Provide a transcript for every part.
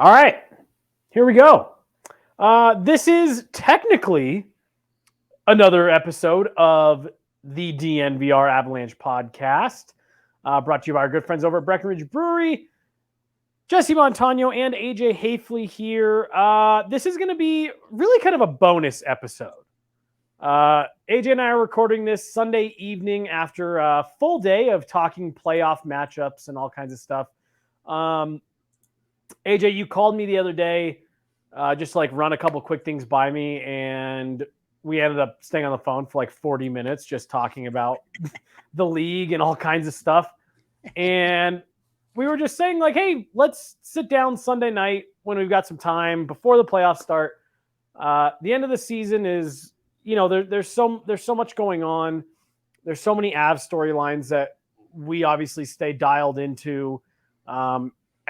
All right, here we go. This is technically another episode of the DNVR Avalanche Podcast, brought to you by our good friends over at Breckenridge Brewery. Jesse Montano and AJ Haefele here. This is going to be really kind of a bonus episode. AJ and I are recording this Sunday evening after a full day of talking playoff matchups and all kinds of stuff. AJ, you called me the other day, just to run a couple quick things by me, and we ended up staying on the phone for 40 minutes just talking about the league and all kinds of stuff. And we were just saying hey, let's sit down Sunday night when we've got some time before the playoffs start. The end of the season is, there's so much going on. There's so many Avs storylines that we obviously stay dialed into.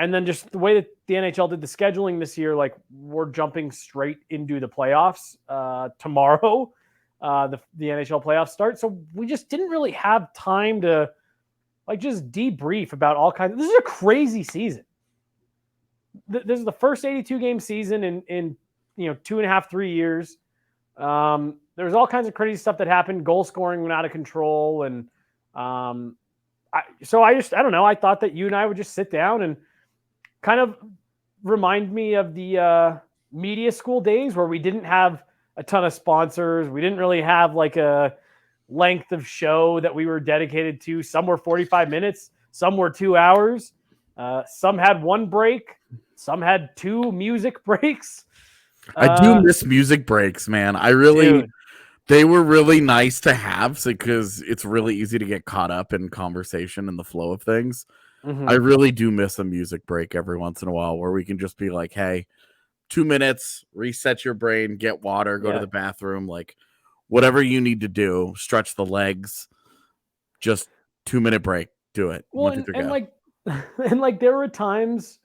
And then just the way that the NHL did the scheduling this year, we're jumping straight into the playoffs tomorrow. The NHL playoffs start. So we just didn't really have time to just debrief about all kinds of, this is a crazy season. This is the first 82 game season in 2.5, 3 years. There's all kinds of crazy stuff that happened. Goal scoring went out of control. And I don't know. I thought that you and I would just sit down and kind of remind me of the media school days where we didn't have a ton of sponsors. We didn't really have a length of show that we were dedicated to. Some were 45 minutes, some were 2 hours. Some had one break, some had two music breaks. I do miss music breaks, man. They were really nice to have because it's really easy to get caught up in conversation and the flow of things. Mm-hmm. I really do miss a music break every once in a while where we can just be hey, 2 minutes, reset your brain, get water, go to the bathroom, whatever you need to do, stretch the legs, just 2-minute break, do it. Well, and there were times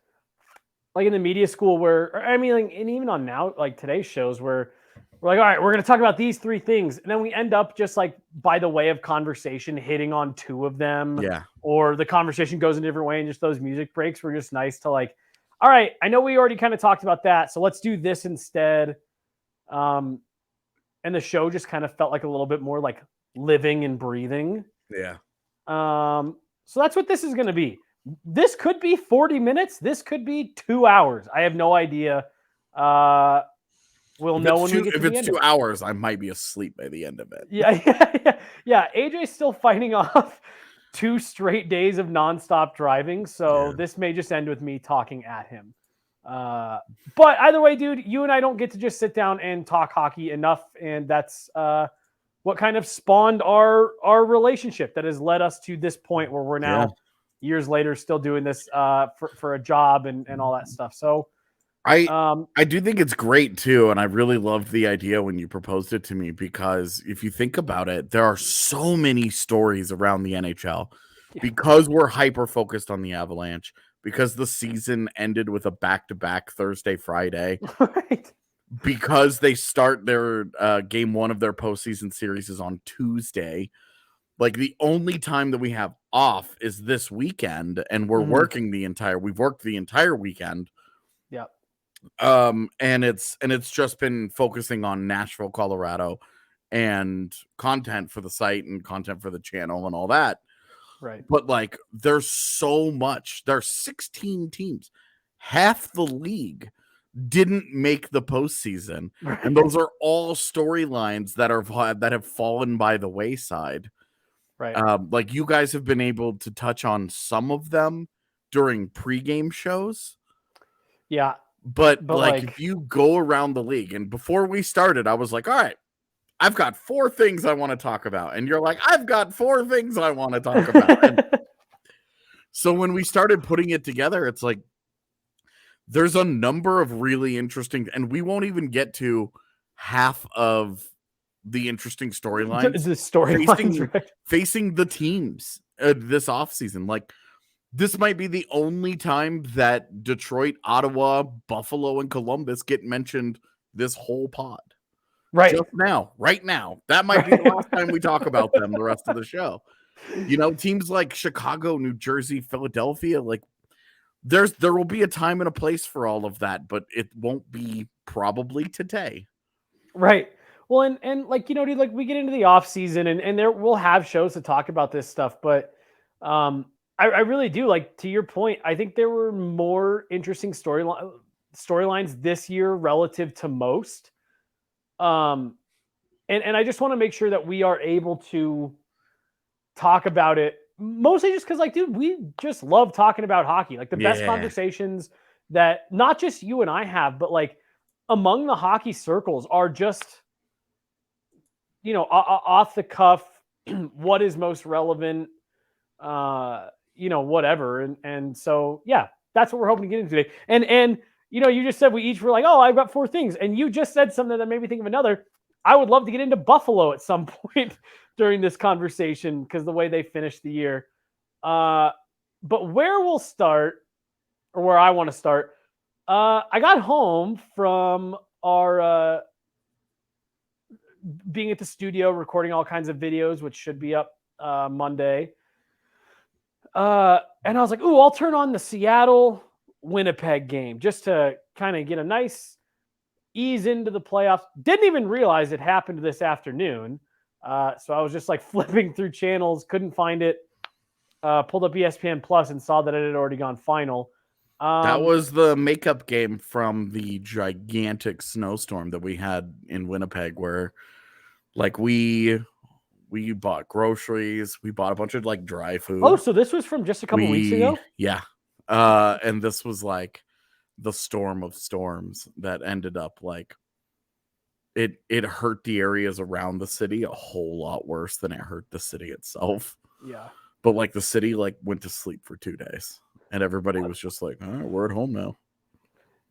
in the media school where, and even on now, today's shows where we're all right, we're going to talk about these three things. And then we end up just by the way of conversation, hitting on two of them. Yeah. Or the conversation goes in a different way. And just those music breaks were just nice to all right, I know we already kind of talked about that. So let's do this instead. And the show just kind of felt a little bit more living and breathing. Yeah. So that's what this is going to be. This could be 40 minutes. This could be 2 hours. I have no idea. We'll know when we get to the end. If it's 2 hours, I might be asleep by the end of it. Yeah. AJ's still fighting off 2 straight days of nonstop driving, so this may just end with me talking at him. But either way, dude, you and I don't get to just sit down and talk hockey enough, and that's what kind of spawned our relationship that has led us to this point where we're now years later still doing this for a job and all that stuff. So I do think it's great too, and I really loved the idea when you proposed it to me because if you think about it, there are so many stories around the NHL because we're hyper focused on the Avalanche, because the season ended with a back-to-back Thursday, Friday, right? Because they start their game one of their postseason series is on Tuesday. The only time that we have off is this weekend, and we're working we've worked the entire weekend. Yeah. And it's just been focusing on Nashville, Colorado, and content for the site and content for the channel and all that. Right. But there's so much. There's 16 teams. Half the league didn't make the postseason, and those are all storylines that have fallen by the wayside. Right. You guys have been able to touch on some of them during pregame shows. Yeah. But if you go around the league, and before we started, I was all right, I've got 4 things I want to talk about. And you're I've got 4 things I want to talk about. So when we started putting it together, it's there's a number of really interesting, and we won't even get to half of the interesting storylines. The storylines facing the teams this offseason. This might be the only time that Detroit, Ottawa, Buffalo, and Columbus get mentioned this whole pod. Right. Just now, right now. That might be the last time we talk about them the rest of the show. Teams like Chicago, New Jersey, Philadelphia, there will be a time and a place for all of that, but it won't be probably today. Right. Well, and like, you know, dude, like we get into the off season and there we'll have shows to talk about this stuff, but I really do, like, to your point, I think there were more interesting storylines this year relative to most. And I just want to make sure that we are able to talk about it, mostly just because, like, dude, we just love talking about hockey. Like the best conversations that not just you and I have, but like among the hockey circles are just, you know, off the cuff, what is most relevant, you know, whatever. And so, yeah, that's what we're hoping to get into today. And, you know, you just said we each were like, oh, I've got 4 things. And you just said something that made me think of another. I would love to get into Buffalo at some point during this conversation because the way they finished the year. But where we'll start, or where I want to start, I got home from our being at the studio, recording all kinds of videos, which should be up Monday. And I was like, ooh, I'll turn on the Seattle Winnipeg game just to kind of get a nice ease into the playoffs. Didn't even realize it happened this afternoon. So I was just like flipping through channels, couldn't find it. Pulled up ESPN Plus and saw that it had already gone final. That was the makeup game from the gigantic snowstorm that we had in Winnipeg, where like we bought groceries, we bought a bunch of like dry food. Oh, so this was from just a couple weeks ago? Yeah. And this was like the storm of storms that ended up like it hurt the areas around the city a whole lot worse than it hurt the city itself. Yeah. But like the city like went to sleep for 2 days and everybody was just like, all right, we're at home now.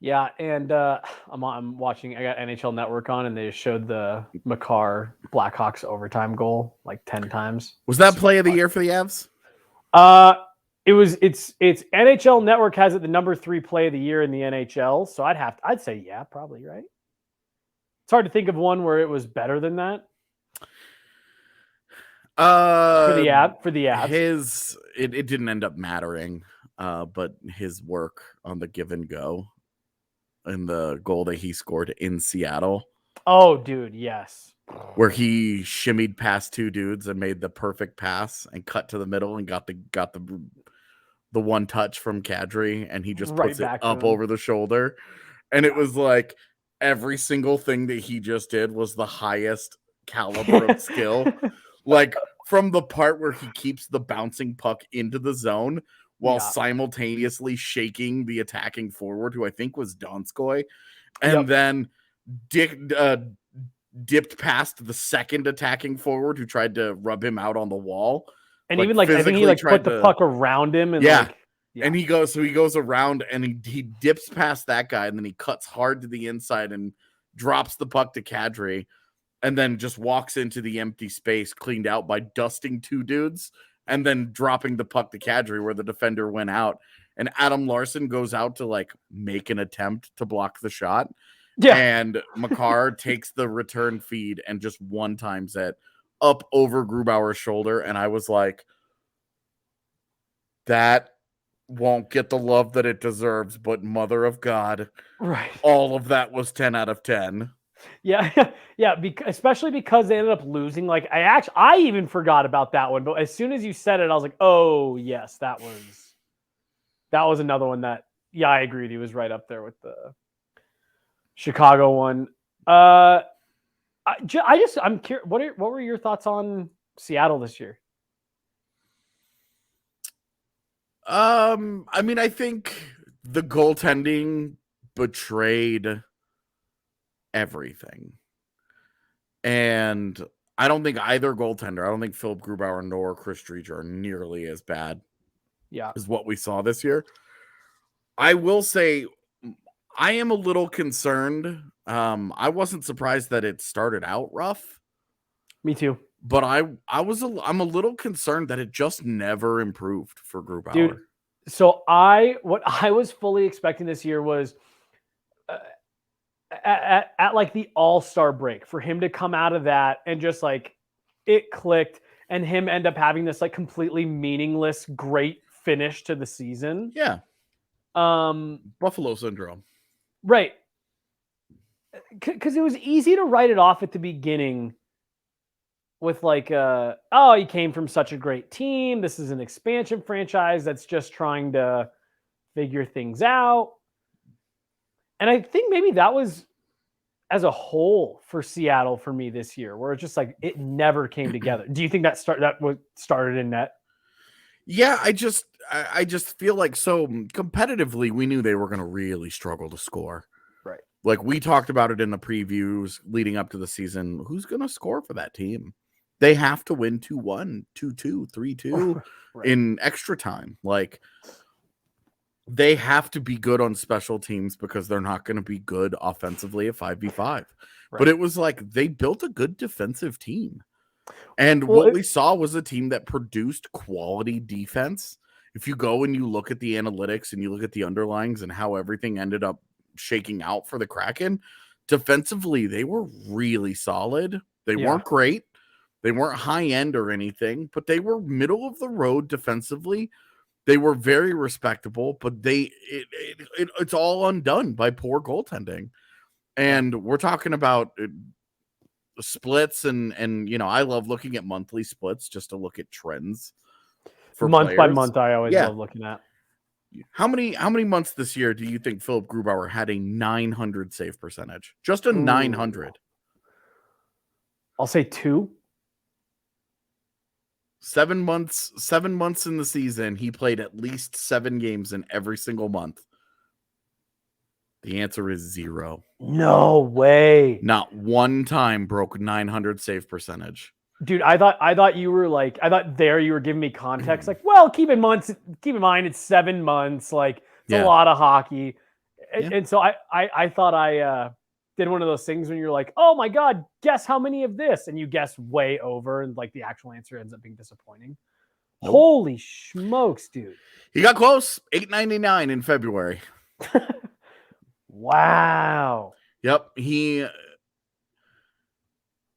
Yeah, and I'm watching. I got NHL Network on, and they just showed the Makar Blackhawks overtime goal like 10 times. Was that play of the year for the Avs? It's NHL Network has it the number 3 play of the year in the NHL. So I'd say yeah, probably right. It's hard to think of one where it was better than that. For the Avs, it didn't end up mattering. But his work on the give and go and the goal that he scored in Seattle. Oh, dude, yes. Where he shimmied past 2 dudes and made the perfect pass and cut to the middle and got the one touch from Kadri, and he just puts it up over the shoulder. And it was like every single thing that he just did was the highest caliber of skill. Like from the part where he keeps the bouncing puck into the zone while simultaneously shaking the attacking forward, who I think was Donskoy, and then dipped past the second attacking forward who tried to rub him out on the wall. And even like, I think he like put the puck around him. And and he goes around and he dips past that guy, and then he cuts hard to the inside and drops the puck to Kadri, and then just walks into the empty space cleaned out by dusting 2 dudes and then dropping the puck to Kadri where the defender went out. And Adam Larson goes out to like make an attempt to block the shot. Yeah. And Makar takes the return feed and just one-times it up over Grubauer's shoulder. And I was like, that won't get the love that it deserves, but mother of God, right? All of that was 10 out of 10. Yeah. Especially because they ended up losing. Like I even forgot about that one, but as soon as you said it, I was like, oh yes, that was another one that, yeah, I agreed. He was right up there with the Chicago one. I'm curious. What were your thoughts on Seattle this year? I mean, I think the goaltending betrayed everything. And I don't think either goaltender, I don't think Philip Grubauer nor Chris Driedger are nearly as bad as what we saw this year. I will say I am a little concerned. I wasn't surprised that it started out rough. Me too. But I'm a little concerned that it just never improved for Grubauer. Dude, so what I was fully expecting this year was at like the all-star break for him to come out of that and just like it clicked and him end up having this like completely meaningless, great finish to the season. Yeah. Buffalo syndrome. Right. Because it was easy to write it off at the beginning with like, he came from such a great team. This is an expansion franchise that's just trying to figure things out. And I think maybe that was as a whole for Seattle for me this year, where it's just like it never came together. Do you think that started in net? Yeah, I just feel like so competitively we knew they were going to really struggle to score. Right. Like we talked about it in the previews leading up to the season. Who's going to score for that team? They have to win 2-1, 2-2, 3-2 right. in extra time. Like they have to be good on special teams because they're not going to be good offensively at 5v5. Right. But it was like they built a good defensive team. And what we saw was a team that produced quality defense. If you go and you look at the analytics and you look at the underlyings and how everything ended up shaking out for the Kraken, defensively, they were really solid. They weren't great. They weren't high end or anything, but they were middle of the road defensively. They were very respectable, but it's all undone by poor goaltending. And we're talking about splits and I love looking at monthly splits just to look at trends for month players. By month. I always love looking at. How many months this year do you think Philip Grubauer had a 900 save percentage? Just a 900. I'll say 2. 7 months in the season, he played at least 7 games in every single month. The answer is 0. No way. Not one time broke 900 save percentage. Dude, I thought you were like, you were giving me context. Like, well, keep in mind it's 7 months. Like it's a lot of hockey. And so I thought I did one of those things when you're like, oh my God, guess how many of this? And you guess way over and like the actual answer ends up being disappointing. Nope. Holy smokes, dude. He got close. 899 in February. Wow. Yep. He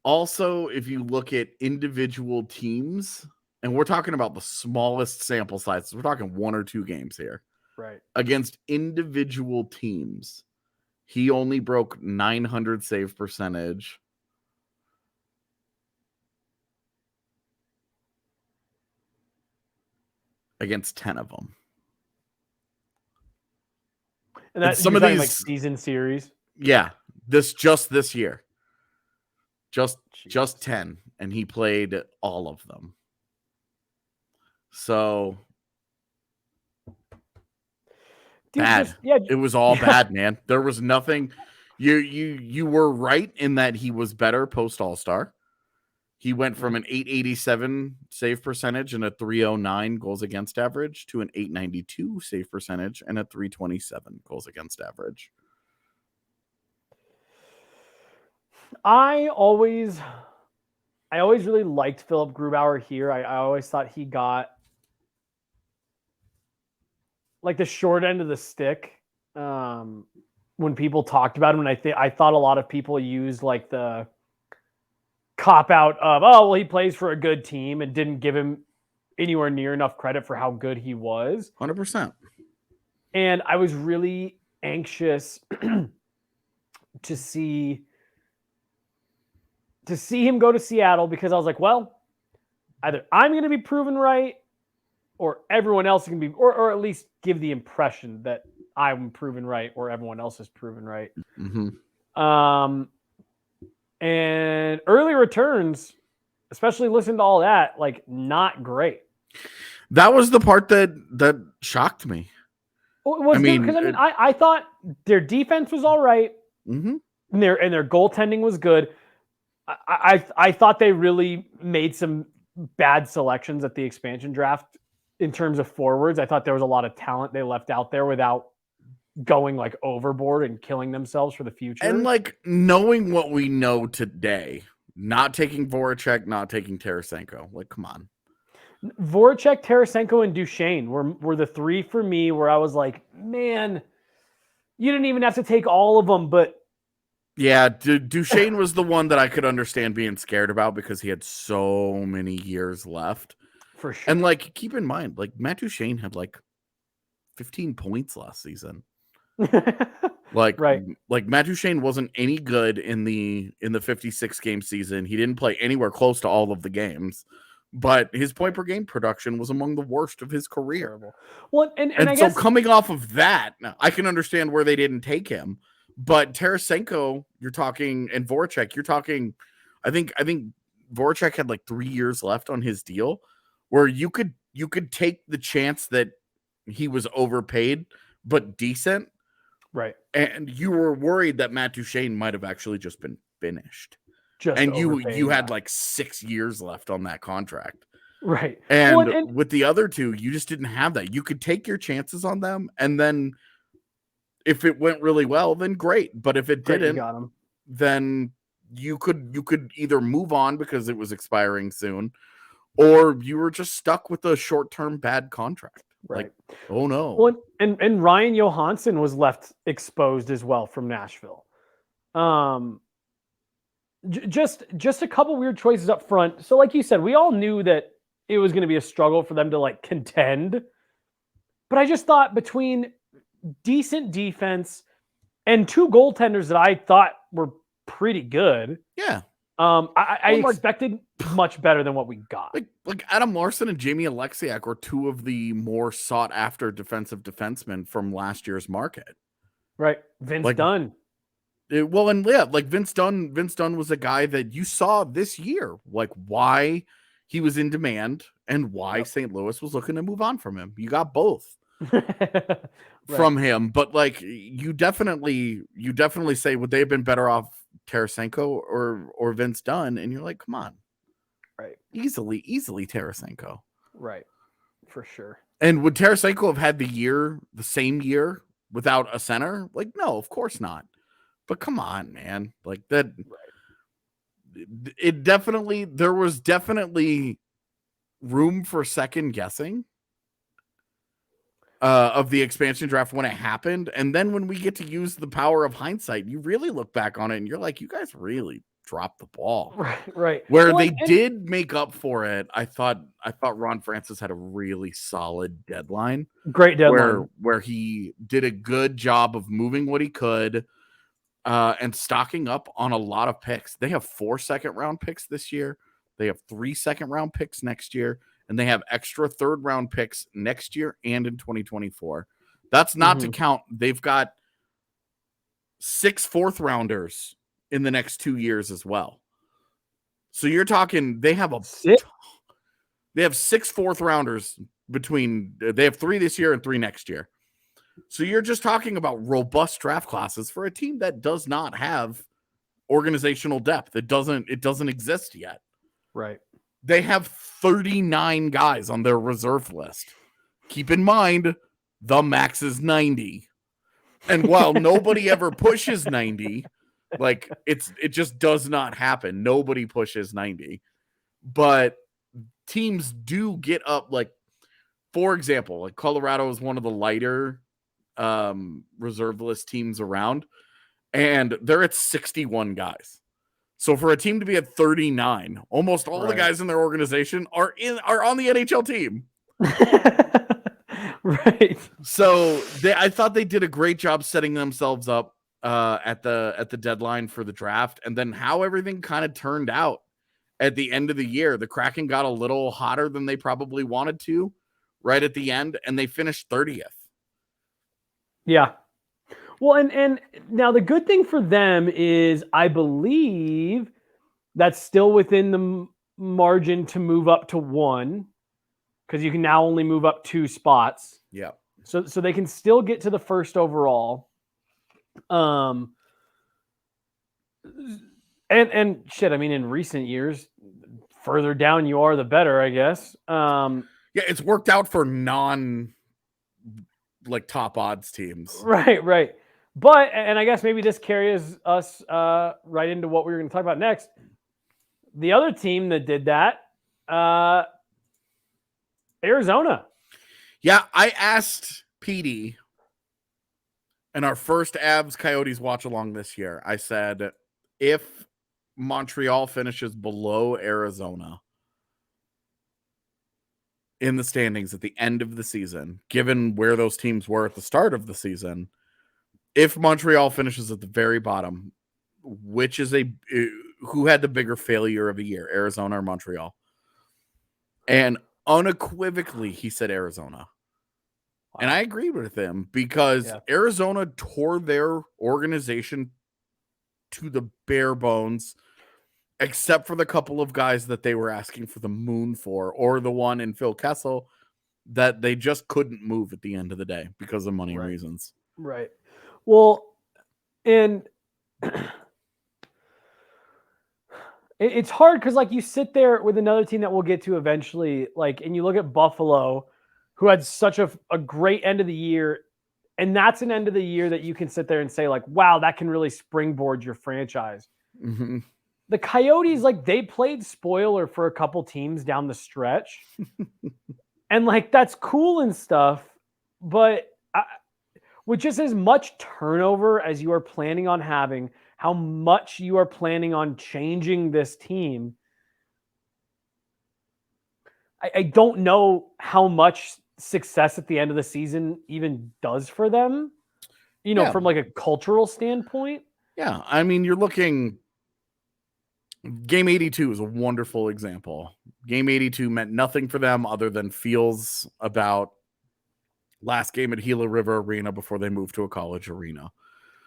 also, if you look at individual teams, and we're talking about the smallest sample sizes, we're talking 1 or 2 games here. Right. Against individual teams, he only broke 900 save percentage against 10 of them. And that's some of these like season series. Yeah, this year. Just 10, and he played all of them. So bad. It was all bad, man. There was nothing. You were right in that he was better post All-Star. He went from an 887 save percentage and a 309 goals against average to an 892 save percentage and a 327 goals against average. I always really liked Philip Grubauer here. I always thought he got like the short end of the stick when people talked about him. And I thought a lot of people used like the cop out of, he plays for a good team and didn't give him anywhere near enough credit for how good he was. 100%. And I was really anxious to see him go to Seattle because I was like, well, either I'm going to be proven right or everyone else can be, or at least give the impression that I'm proven right or everyone else is proven right. Mm-hmm. And early returns, especially listen to all that, like not great. That was the part that shocked me. I thought their defense was all right. Mm-hmm. And their goaltending was good. I thought they really made some bad selections at the expansion draft in terms of forwards. I thought there was a lot of talent they left out there without going like overboard and killing themselves for the future. And like knowing what we know today, not taking Voracek, not taking Tarasenko. Like, come on. Voracek, Tarasenko, and Duchesne were the 3 for me where I was like, man, you didn't even have to take all of them, but yeah, Duchesne was the one that I could understand being scared about because he had so many years left. For sure. And like, keep in mind, like Matt Duchesne had like 15 points last season. Right. Like Matt Duchene wasn't any good in the 56 game season. He didn't play anywhere close to all of the games, but his point per game production was among the worst of his career. Terrible. Well, and I so guess coming off of that, I can understand where they didn't take him. But Tarasenko, you're talking, and Voracek, you're talking. I think Voracek had like 3 years left on his deal, where you could take the chance that he was overpaid but decent, right? And you were worried that Matt Duchene might have actually just been finished, and you had like 6 years left on that contract, right? And with the other two, you just didn't have that. You could take your chances on them, and then if it went really well, then great. But if it didn't, then you could either move on because it was expiring soon, or you were just stuck with a short-term bad contract. Right. Like, oh no. Well, and Ryan Johansson was left exposed as well from Nashville. Just a couple weird choices up front. So like you said, we all knew that it was going to be a struggle for them to like contend. But I just thought between decent defense and two goaltenders that I thought were pretty good. Yeah. I expected much better than what we got. Like Adam Larson and Jamie Alexiak were two of the more sought after defensive defensemen from last year's market. Right. Vince Dunn. Vince Dunn was a guy that you saw this year, like why he was in demand and why St. Louis was looking to move on from him. You got both from him, but like you definitely say, would they have been better off Tarasenko or Vince Dunn? And you're like, come on, right? Easily Tarasenko, right? For sure. And would Tarasenko have had the same year without a center? Like, no, of course not. But come on, man, like that. Right. There was definitely room for second guessing of the expansion draft when it happened. And then when we get to use the power of hindsight, you really look back on it and you're like, you guys really dropped the ball. Right. Where they did make up for it. I thought Ron Francis had a really solid deadline. Great deadline. Where he did a good job of moving what he could and stocking up on a lot of picks. They have 4 second-round picks this year. They have 3 second-round picks next year. And they have extra third-round picks next year and in 2024. That's not to count. They've got 6 fourth-rounders in the next 2 years as well. So you're talking they have 6 fourth-rounders they have 3 this year and 3 next year. So you're just talking about robust draft classes for a team that does not have organizational depth. It doesn't exist yet. Right. They have 39 guys on their reserve list. Keep in mind, the max is 90. And while nobody ever pushes 90, like it just does not happen. Nobody pushes 90. But teams do get up, like, for example, like Colorado is one of the lighter reserve list teams around, and they're at 61 guys. So for a team to be at 39, almost all the guys in their organization are on the NHL team. Right. So I thought they did a great job setting themselves up at the deadline for the draft, and then how everything kind of turned out at the end of the year. The Kraken got a little hotter than they probably wanted to right at the end, and they finished 30th. Yeah. Well, and now the good thing for them is I believe that's still within the margin to move up to 1, because you can now only move up 2 spots. Yeah. So they can still get to the first overall. And shit, I mean, in recent years, further down you are, the better, I guess. Yeah, it's worked out for top odds teams. Right. But, and I guess maybe this carries us right into what we were going to talk about next. The other team that did that, Arizona. Yeah, I asked Petey in our first Avs Coyotes watch along this year. I said, if Montreal finishes below Arizona, in the standings at the end of the seaon, given where those teams were at the start of the season, if Montreal finishes at the very bottom, who had the bigger failure of the year, Arizona or Montreal? And unequivocally, he said Arizona. Wow. And I agreed with him because Arizona tore their organization to the bare bones, except for the couple of guys that they were asking for the moon for, or the one in Phil Kessel that they just couldn't move at the end of the day because of money reasons. Right. Well, and it's hard because, like, you sit there with another team that we'll get to eventually, like, and you look at Buffalo, who had such a great end of the year, and that's an end of the year that you can sit there and say, like, wow, that can really springboard your franchise. Mm-hmm. The Coyotes, like, they played spoiler for a couple teams down the stretch, and, like, that's cool and stuff, but with just as much turnover as you are planning on having, how much you are planning on changing this team, I don't know how much success at the end of the season even does for them, from like a cultural standpoint. Yeah, I mean, you're looking... Game 82 is a wonderful example. Game 82 meant nothing for them other than feels about last game at Gila River Arena before they moved to a college arena.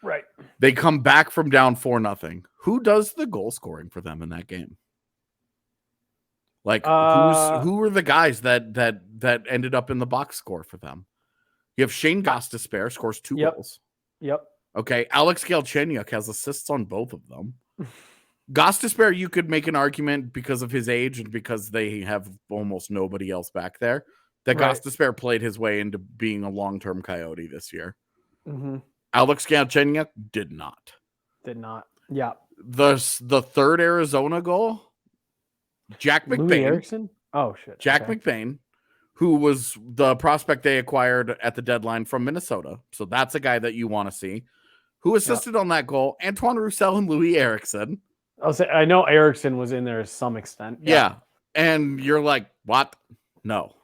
Right. They come back from down 4-0. Who does the goal scoring for them in that game? Like, who are the guys that ended up in the box score for them? You have Shane Gostisbehere scores 2 goals. Yep. Okay, Alex Galchenyuk has assists on both of them. Gostisbehere, you could make an argument because of his age and because they have almost nobody else back there, that Gostisbehere played his way into being a long-term Coyote this year. Mm-hmm. Alex Galchenyuk did not. Yeah. The third Arizona goal, Jack McBain. Louis Erickson? Oh, shit. Jack McBain, who was the prospect they acquired at the deadline from Minnesota. So that's a guy that you want to see. Who assisted on that goal? Antoine Roussel and Louis Erickson. I know Erickson was in there to some extent. Yeah. And you're like, what? No.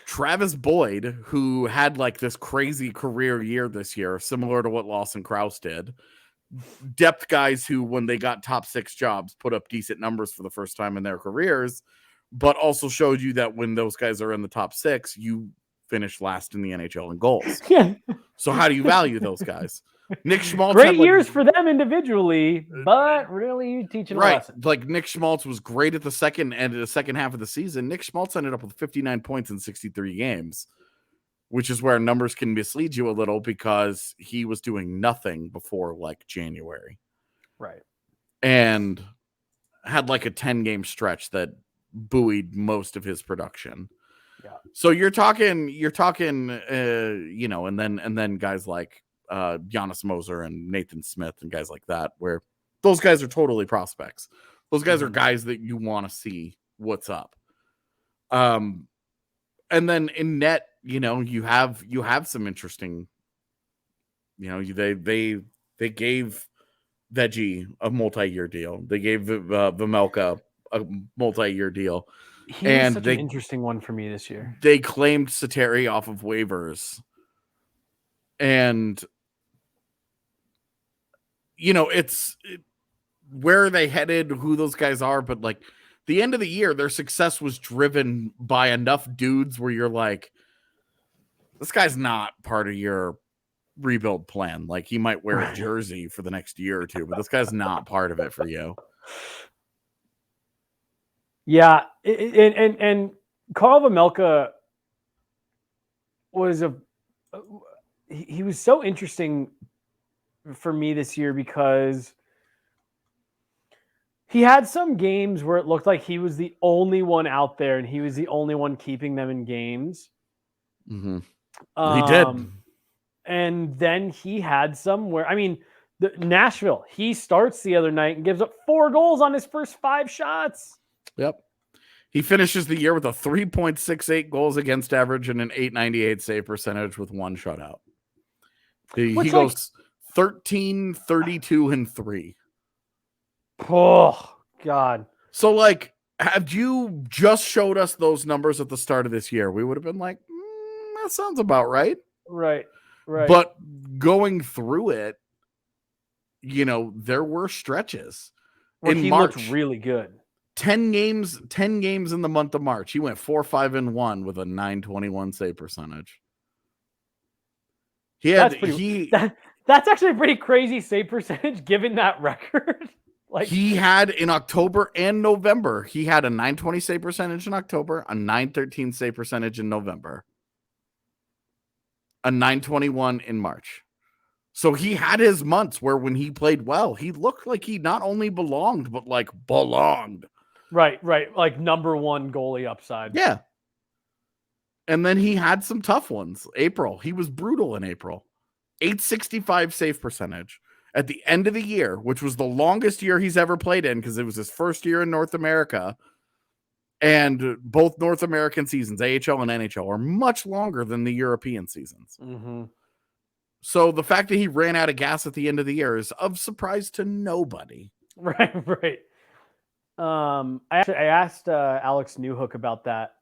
Travis Boyd, who had like this crazy career year this year, similar to what Lawson Krause did. Depth guys who, when they got top 6 jobs, put up decent numbers for the first time in their careers, but also showed you that when those guys are in the top 6, you finish last in the NHL in goals. Yeah. So how do you value those guys? Nick Schmaltz great years for them individually, but really you teaching a lesson. Like Nick Schmaltz was great at the second half of the season. Nick Schmaltz ended up with 59 points in 63 games, which is where numbers can mislead you a little because he was doing nothing before like January. Right. And had like a 10-game stretch that buoyed most of his production. Yeah. So you're talking, and then guys like Giannis Moser and Nathan Smith and guys like that, where those guys are totally prospects. Those guys are guys that you want to see what's up. And then in net, you have some interesting, they gave Veggie a multi-year deal. They gave Vejmelka a multi-year deal. He was such an interesting one for me this year. They claimed Sateri off of waivers. And, where are they headed, who those guys are, but like the end of the year, their success was driven by enough dudes where you're like, this guy's not part of your rebuild plan. Like, he might wear a jersey for the next year or two, but this guy's not part of it for you. Yeah, and Karl Vejmelka was he was so interesting for me this year because he had some games where it looked like he was the only one out there and he was the only one keeping them in games. Mm-hmm. He did. And then he had some where, Nashville, he starts the other night and gives up 4 goals on his first 5 shots. Yep. He finishes the year with a 3.68 goals against average and an .898 save percentage with 1 shutout. He goes 13, 32, and 3. Oh, God. So, like, Had you just showed us those numbers at the start of this year, we would have been like, that sounds about right. Right. But going through it, there were stretches. Where in he March, looked really good. 10 games in the month of March. He went 4-5-1 with a .921 save percentage. That's actually a pretty crazy save percentage given that record. He had in October and November, he had a .920 save percentage in October, a .913 save percentage in November, a .921 in March. So he had his months where when he played well, he looked like he not only belonged, but belonged. Right. Like number one goalie upside. Yeah. And then he had some tough ones. April, he was brutal in April. .865 save percentage. At the end of the year, which was the longest year he's ever played in because it was his first year in North America, and both North American seasons, AHL and NHL, are much longer than the European seasons. Mm-hmm. So the fact that he ran out of gas at the end of the year is of surprise to nobody. Right. I asked Alex Newhook about that.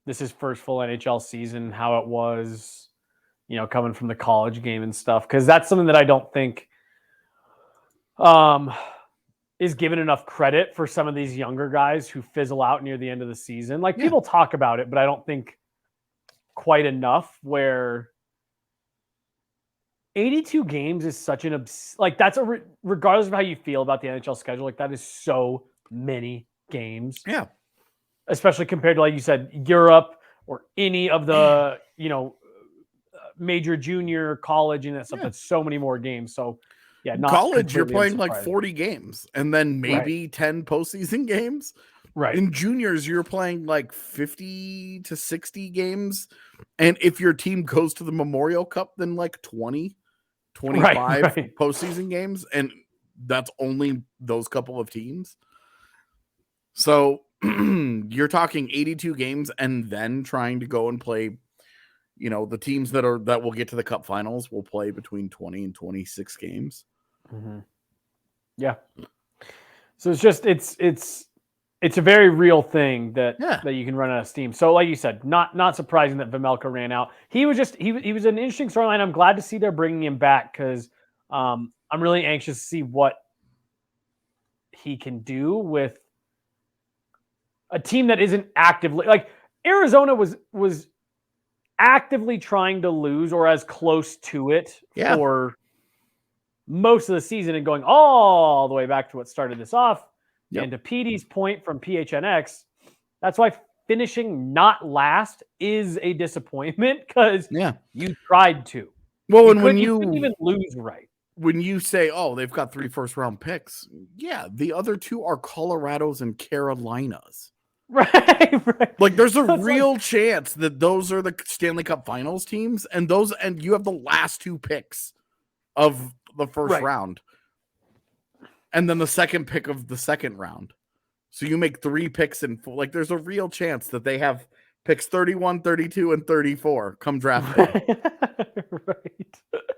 This is his first full NHL season, how it was, coming from the college game and stuff. Because that's something that I don't think is given enough credit for some of these younger guys who fizzle out near the end of the season. People talk about it, but I don't think quite enough, where 82 games is such an regardless of how you feel about the NHL schedule, that is so many games. Yeah. Especially compared to, like you said, Europe or any of the, major junior college and that stuff. That's so many more games. So not college, you're playing 40 games and then maybe 10 postseason games. Right. In juniors, you're playing 50 to 60 games. And if your team goes to the Memorial Cup, then 20, 25 postseason games. And that's only those couple of teams. So you're talking 82 games and then trying to go and play, the teams that will get to the cup finals will play between 20 and 26 games. Mm-hmm. Yeah. So it's just, it's a very real thing that you can run out of steam. So like you said, not surprising that Vejmelka ran out. He was an interesting storyline. I'm glad to see they're bringing him back because I'm really anxious to see what he can do with a team that isn't actively, Arizona was actively trying to lose or as close to it for most of the season and going all the way back to what started this off. Yep. And to Petey's point from PHNX, that's why finishing not last is a disappointment because you tried to. Well, and when you couldn't even lose right. When you say, they've got 3 first-round picks, the other 2 are Colorado's and Carolinas. Right. There's a real chance that those are the Stanley Cup Finals teams, and you have the last 2 picks of the first round, and then the second pick of the second round. So you make 3 picks in 4. There's a real chance that they have picks 31, 32, and 34 come draft day.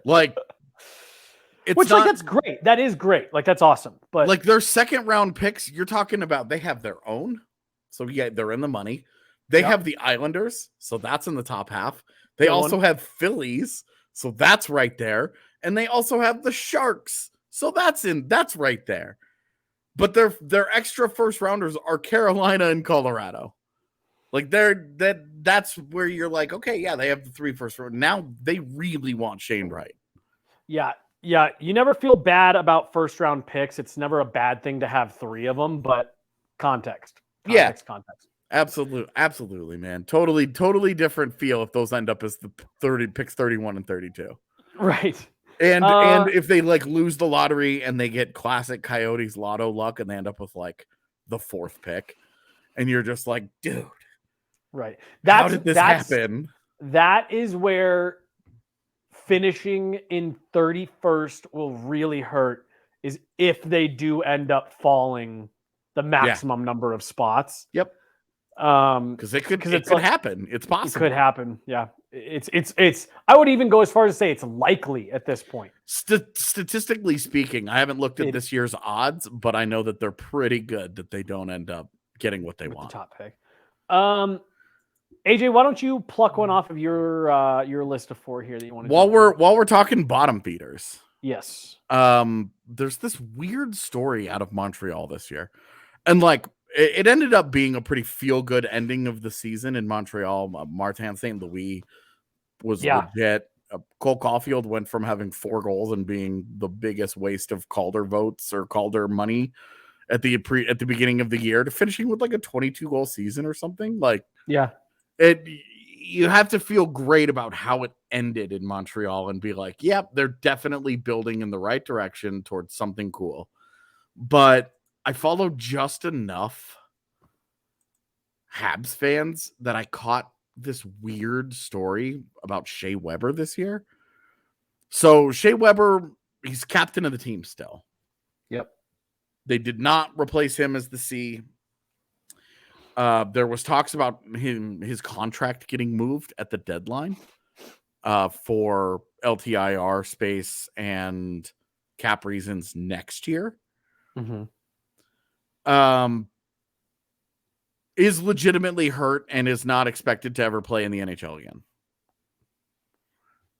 Right. It's that's great. That is great. That's awesome. But their second round picks, you're talking about they have their own. So they're in the money. They have the Islanders, so that's in the top half. They also have Phillies, so that's right there. And they also have the Sharks, so that's right there. But their extra first rounders are Carolina and Colorado. That's where you're okay, they have the 3 first round. Now they really want Shane Wright. Yeah. You never feel bad about first round picks. It's never a bad thing to have 3 of them, but context. Context. Absolutely, man. Totally different feel if those end up as the picks 31 and 32. Right. And if they lose the lottery and they get classic Coyotes lotto luck and they end up with the 4th pick, and you're just dude. Right. How did this happen? That is where finishing in 31st will really hurt, is if they do end up falling the maximum number of spots. Yep. Because it could happen. It's possible. It could happen. Yeah. It's I would even go as far as to say it's likely at this point. Statistically speaking, I haven't looked at this year's odds, but I know that they're pretty good that they don't end up getting what they with want. The top pick. AJ, why don't you pluck one off of your list of 4 here that you want to? While we're talking bottom feeders, yes. There's this weird story out of Montreal this year, and like it ended up being a pretty feel good ending of the season in Montreal. Martin St. Louis was legit. Cole Caulfield went from having 4 goals and being the biggest waste of Calder votes or Calder money at the beginning of the year to finishing with like a 22 goal season or something. Like, you have to feel great about how it ended in Montreal and be like, yep, they're definitely building in the right direction towards something cool. But I followed just enough Habs fans that I caught this weird story about Shea Weber this year. So Shea Weber, he's captain of the team still. Yep. They did not replace him as the C. There was talks about his contract getting moved at the deadline for LTIR space and cap reasons next year. Mm-hmm. Is legitimately hurt and is not expected to ever play in the NHL again.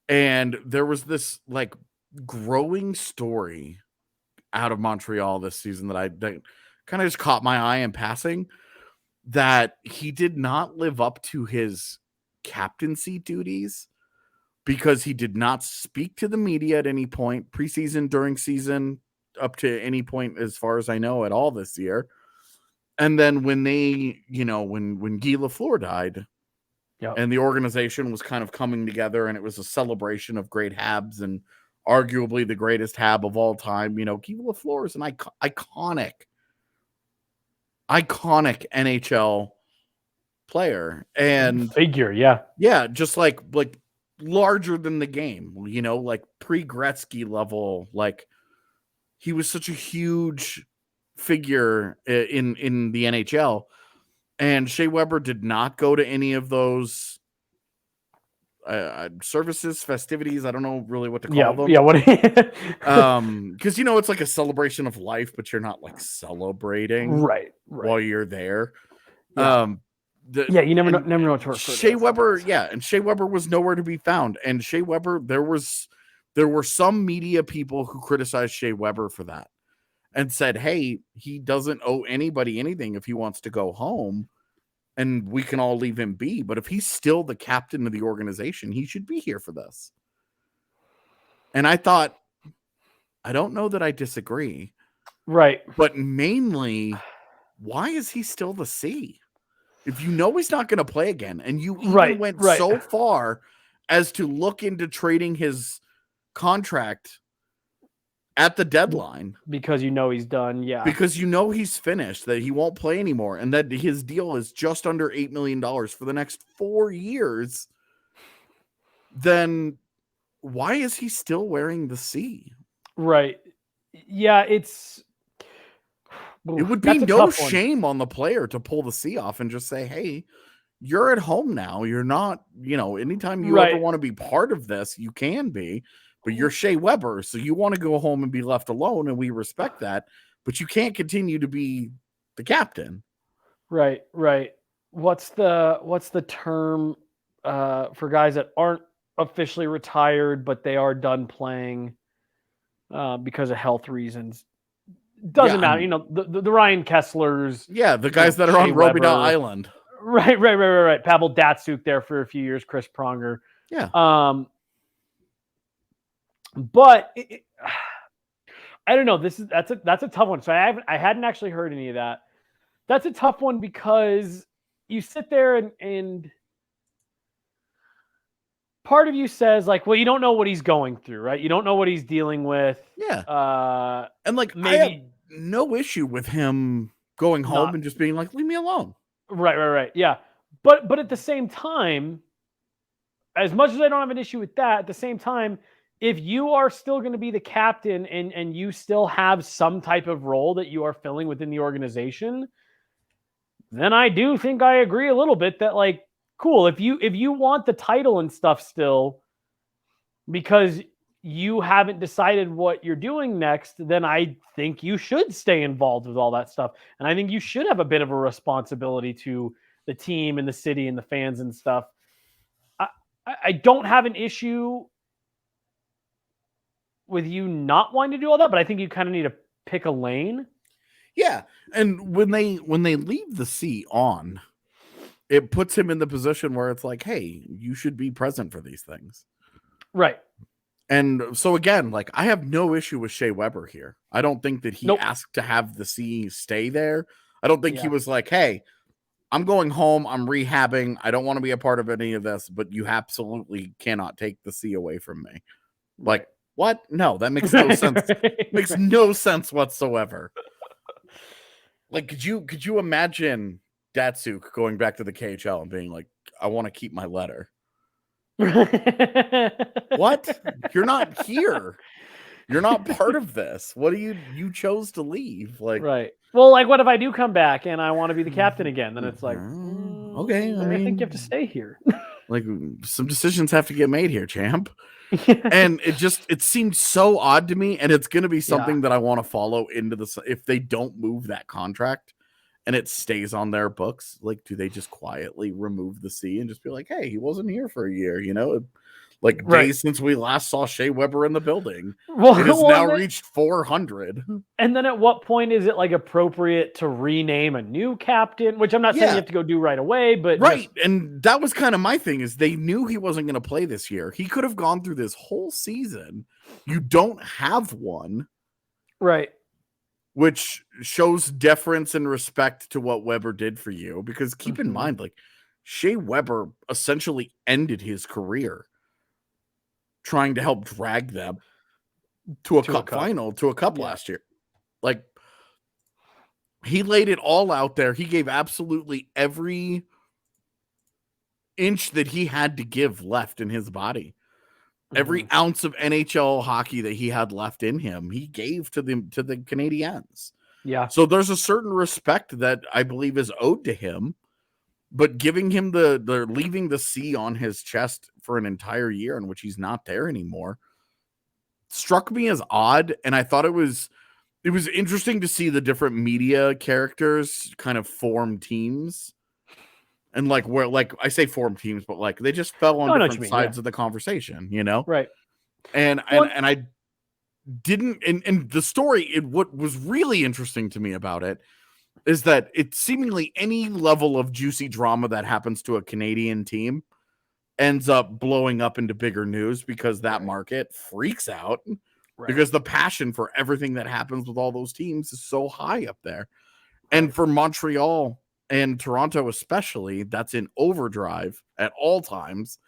And there was this like growing story out of Montreal this season that kind of just caught my eye in passing, that he did not live up to his captaincy duties because he did not speak to the media at any point, preseason, during season, up to any point, as far as I know, at all this year. And then when they, when Guy Lafleur died, and the organization was kind of coming together, and it was a celebration of great Habs and arguably the greatest Hab of all time. Guy Lafleur is an iconic NHL player and figure, just like larger than the game, like pre-Gretzky level. Like, he was such a huge figure in the NHL, and Shea Weber did not go to any of those services, festivities. I don't know really what to call them. Yeah, what? Because it's like a celebration of life, but you're not like celebrating right while you're there. You never know what to refer to. Shea Weber, and Shea Weber was nowhere to be found. And Shea Weber, there were some media people who criticized Shea Weber for that and said, hey, he doesn't owe anybody anything if he wants to go home, and we can all leave him be. But if he's still the captain of the organization, he should be here for this. And I thought, I don't know that I disagree. Right. But mainly, why is he still the C? If you know he's not going to play again, and you even went so far as to look into trading his contract at the deadline. Because he's done, Because he's finished, that he won't play anymore, and that his deal is just under $8 million for the next 4 years, then why is he still wearing the C? Right. Yeah, it would be no shame on the player to pull the C off and just say, hey, you're at home now. You're not, anytime you ever want to be part of this, you can be. But you're Shea Weber, so you want to go home and be left alone, and we respect that. But you can't continue to be the captain. Right. What's the term for guys that aren't officially retired, but they are done playing because of health reasons? Doesn't matter. The Ryan Kesslers. Yeah, the guys that are on Robida Island. Right. Pavel Datsyuk there for a few years. Chris Pronger. Yeah. But I don't know. That's a tough one. So I hadn't actually heard any of that. That's a tough one because you sit there and part of you says like, well, you don't know what he's going through, right? You don't know what he's dealing with. Yeah. And like, maybe I have no issue with him going home and just being like, leave me alone. Right. Yeah. But at the same time, as much as I don't have an issue with that, at the same time, if you are still going to be the captain and you still have some type of role that you are filling within the organization, then I do think I agree a little bit that like, cool, if you want the title and stuff still, because you haven't decided what you're doing next, then I think you should stay involved with all that stuff. And I think you should have a bit of a responsibility to the team and the city and the fans and stuff. I don't have an issue with you not wanting to do all that, but I think you kind of need to pick a lane. Yeah. And when they leave the C on, it puts him in the position where it's like, hey, you should be present for these things. Right. And so again, like, I have no issue with Shea Weber here. I don't think that he asked to have the C stay there. I don't think he was like, hey, I'm going home. I'm rehabbing. I don't want to be a part of any of this, but you absolutely cannot take the C away from me. Like, what? No, that makes no sense. Makes no sense whatsoever. Like, could you imagine Datsuk going back to the KHL and being like, I want to keep my letter? What? You're not here. You're not part of this. What do you chose to leave? Like, right. Well, like, what if I do come back and I want to be the captain again? Then it's like, okay, I think mean, you have to stay here. Like, some decisions have to get made here, champ. And it seemed so odd to me, and it's going to be something that I want to follow into the, if they don't move that contract and it stays on their books, like, do they just quietly remove the C and just be like, hey, he wasn't here for a year, you know? Like, days since we last saw Shea Weber in the building. It has now reached 400. And then at what point is it, like, appropriate to rename a new captain? Which I'm not saying you have to go do right away, but and that was kind of my thing, is they knew he wasn't going to play this year. He could have gone through this whole season. You don't have one. Right. Which shows deference and respect to what Weber did for you. Because keep in mind, like, Shea Weber essentially ended his career trying to help drag them to a cup final, to a cup last year. Like, he laid it all out there. He gave absolutely every inch that he had to give left in his body. Every ounce of NHL hockey that he had left in him, he gave to the Canadiens. Yeah. So there's a certain respect that I believe is owed to him. But giving him the leaving the C on his chest for an entire year in which he's not there anymore struck me as odd. And I thought it was interesting to see the different media characters kind of form teams. And like, where, like, I say form teams, but like, they just fell on different sides of the conversation, you know? Right. And I didn't, and the story, what was really interesting to me about it is that it's seemingly any level of juicy drama that happens to a Canadian team ends up blowing up into bigger news because that market freaks out because the passion for everything that happens with all those teams is so high up there. And for Montreal and Toronto especially, that's in overdrive at all times.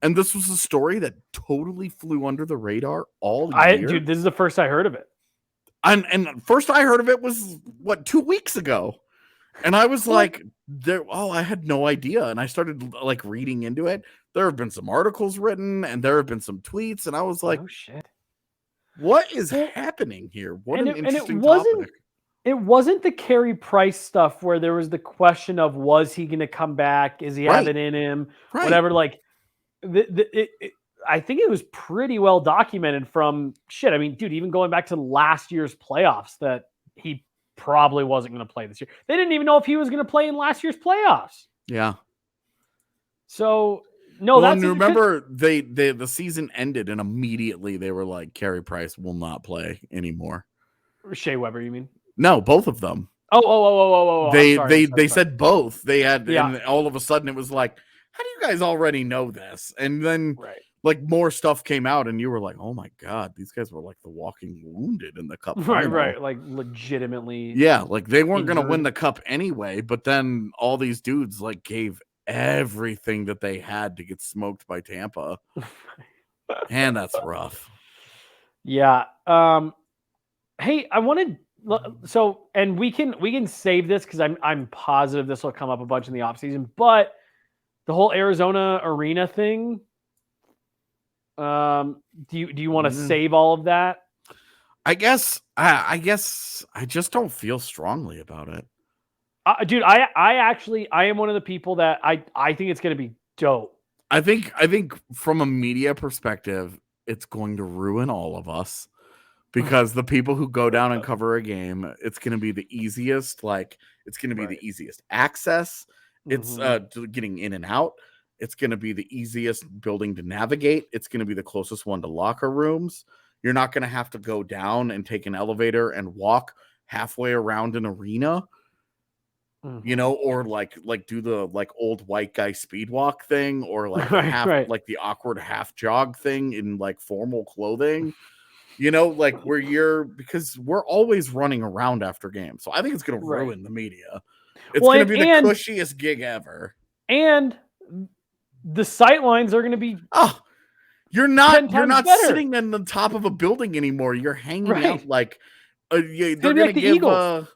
And this was a story that totally flew under the radar all year. Dude, this is the first I heard of it. And first I heard of it was 2 weeks ago. And I was like, I had no idea. And I started like reading into it. There have been some articles written and there have been some tweets. And I was like, oh shit, what is happening here? What an interesting topic. It wasn't the Carey Price stuff where there was the question of, was he going to come back? Is he have it in him? Whatever. Like, I think it was pretty well documented from shit. I mean, dude, even going back to last year's playoffs, that he probably wasn't going to play this year. They didn't even know if he was going to play in last year's playoffs. Yeah. So no, that's remember the season ended and immediately they were like, Carey Price will not play anymore. Shea Weber, you mean? No, both of them. Oh. They said both. They had, and all of a sudden it was like, how do you guys already know this? And then like more stuff came out and you were like, oh my God, these guys were like the walking wounded in the cup final. Right. Like legitimately. Yeah. Like they weren't going to win the cup anyway, but then all these dudes like gave everything that they had to get smoked by Tampa. And that's rough. Yeah. Hey, I wanted, and we can save this because I'm positive this will come up a bunch in the offseason, but the whole Arizona arena thing, do you want to save all of that? I guess I just don't feel strongly about it. Dude, I am one of the people that I think it's going to be dope. I think from a media perspective, it's going to ruin all of us because the people who go down and cover a game, it's going to be the easiest. Like, it's going to be the easiest access. It's getting in and out. It's going to be the easiest building to navigate. It's going to be the closest one to locker rooms. You're not going to have to go down and take an elevator and walk halfway around an arena, you know, or like do the like old white guy speed walk thing, or like like the awkward half jog thing in like formal clothing, you know, like because we're always running around after games. So I think it's going to ruin the media. It's going to be the cushiest gig ever. And the sight lines are going to be you're not sitting in the top of a building anymore. You're hanging out like they're going to give Eagles.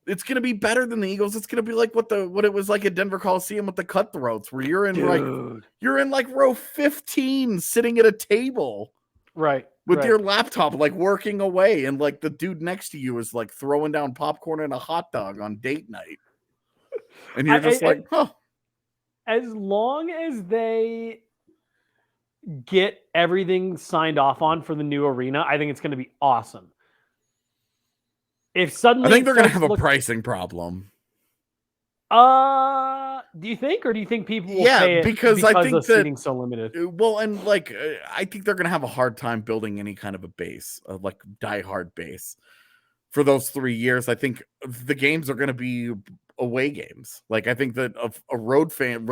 It's going to be better than the Eagles. It's going to be like what it was like at Denver Coliseum with the Cutthroats, where you're in like row 15 sitting at a table with your laptop, like working away, and like the dude next to you is like throwing down popcorn and a hot dog on date night. And you're just like, as long as they get everything signed off on for the new arena, I think it's going to be awesome. If suddenly, I think they're going to have a pricing problem. Do you think, or do you think people will pay it because I think the seating's so limited? Well, and like I think they're going to have a hard time building any kind of a base, like diehard base, for those 3 years. I think the games are going to be away games. Like, I think that a road fans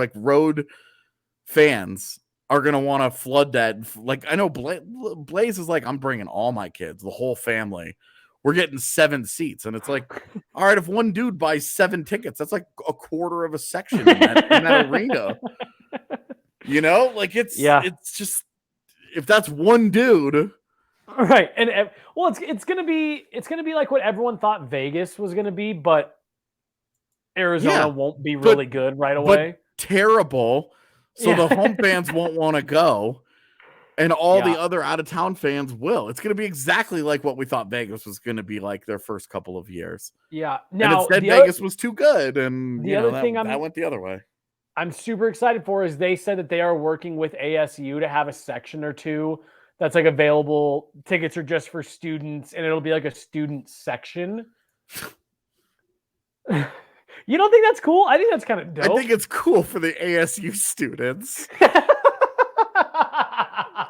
are going to want to flood that. Like, I know Blaze is like, I'm bringing all my kids, the whole family. We're getting 7 seats. And it's like, all right, if one dude buys 7 tickets, that's like a quarter of a section in that arena. You know, like it's just, if that's one dude. Right. And well, it's going to be like what everyone thought Vegas was going to be, but Arizona won't be really good right away. But terrible. So the home fans won't want to go. And all the other out-of-town fans will. It's going to be exactly like what we thought Vegas was going to be like their first couple of years. Yeah. Now, and instead, Vegas was too good. And the other thing that went the other way. I'm super excited for is they said that they are working with ASU to have a section or two that's like available. Tickets are just for students, and it'll be like a student section. You don't think that's cool? I think that's kind of dope. I think it's cool for the ASU students.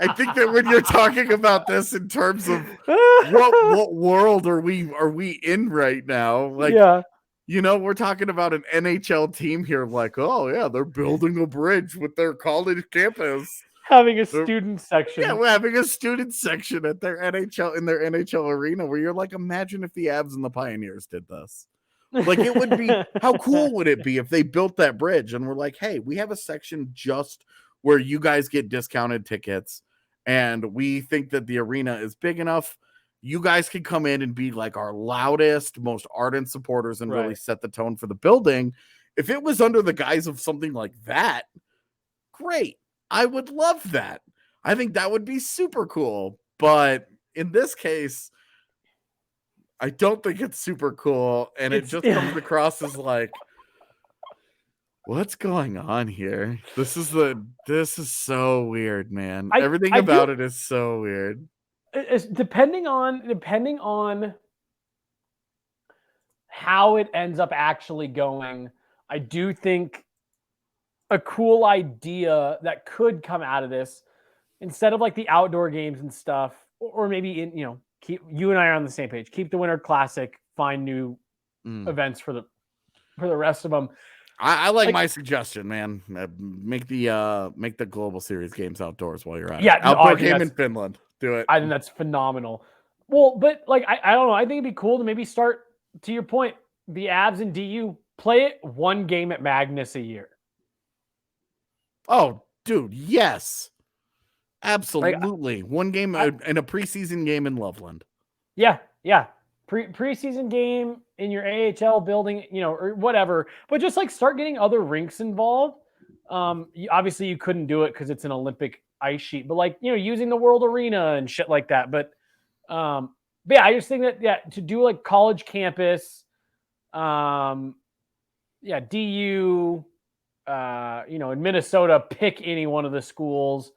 I think that when you're talking about this in terms of what world are we in right now? Like, you know, we're talking about an NHL team here. Like, oh yeah, they're building a bridge with their college campus, having a student section. Yeah, we're having a student section at their NHL arena. Where you're like, imagine if the Avs and the Pioneers did this. Like, it would be, how cool would it be if they built that bridge and we're like, hey, we have a section just where you guys get discounted tickets, and we think that the arena is big enough. You guys can come in and be like our loudest, most ardent supporters and really set the tone for the building. If it was under the guise of something like that, great. I would love that. I think that would be super cool. But in this case, I don't think it's super cool. And it just comes across as like, what's going on here? This is so weird, man. Everything about it is so weird. It's depending on how it ends up actually going. I do think a cool idea that could come out of this, instead of like the outdoor games and stuff, or maybe keep you and I are on the same page. Keep the Winter Classic. Find new events for the rest of them. I like my suggestion, man. Make the Global Series games outdoors while you're at it. Outdoor game in Finland. Do it. I think that's phenomenal. Well, but like I don't know. I think it'd be cool to maybe start, to your point, the Avs and DU play it one game at Magnus a year. Oh, dude, yes. Absolutely. One game and a preseason game in Loveland. Yeah. Preseason game in your AHL building, or whatever. But just like start getting other rinks involved. Obviously you couldn't do it because it's an Olympic ice sheet, but like, using the World Arena and shit like that. But yeah, I just think that to do like college campus, DU, in Minnesota, pick any one of the schools.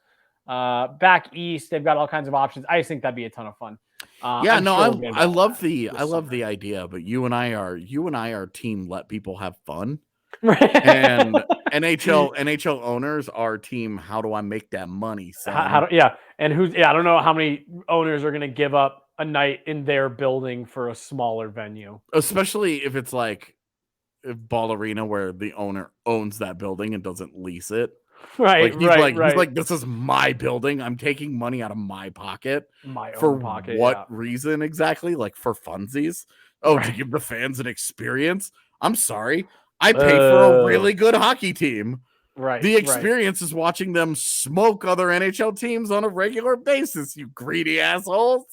Back east, they've got all kinds of options. I just think that'd be a ton of fun. I love the idea, but you and I are team let people have fun. And NHL owners are team how do I make that money, son? And I don't know how many owners are going to give up a night in their building for a smaller venue, especially if it's like Ball Arena where the owner owns that building and doesn't lease it. Right, he's like, this is my building. I'm taking money out of my pocket. What reason exactly? Like for funsies? Oh, to give the fans an experience? I'm sorry. I pay for a really good hockey team. Right. The experience is watching them smoke other NHL teams on a regular basis, you greedy assholes.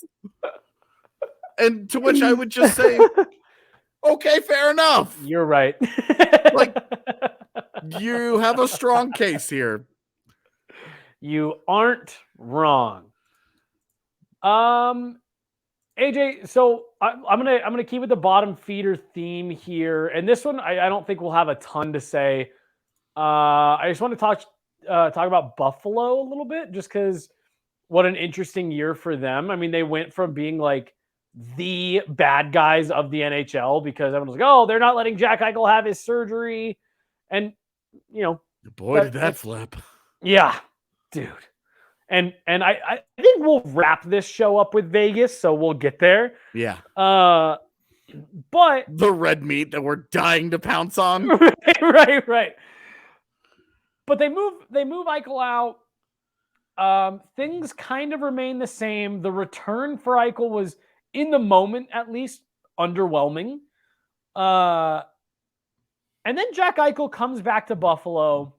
And to which I would just say, okay, fair enough. You're right. Like, you have a strong case here. You aren't wrong. AJ, so I'm gonna keep it the bottom feeder theme here, and this one I don't think we'll have a ton to say. I just want to talk about Buffalo a little bit, just because what an interesting year for them. I mean, they went from being like the bad guys of the NHL because everyone was like, oh, they're not letting Jack Eichel have his surgery, and boy, did that flip. Yeah, dude. And I think we'll wrap this show up with Vegas, so we'll get there. Yeah. But the red meat that we're dying to pounce on. Right. But they move Eichel out. Things kind of remain the same. The return for Eichel was, in the moment at least, underwhelming. And then Jack Eichel comes back to Buffalo.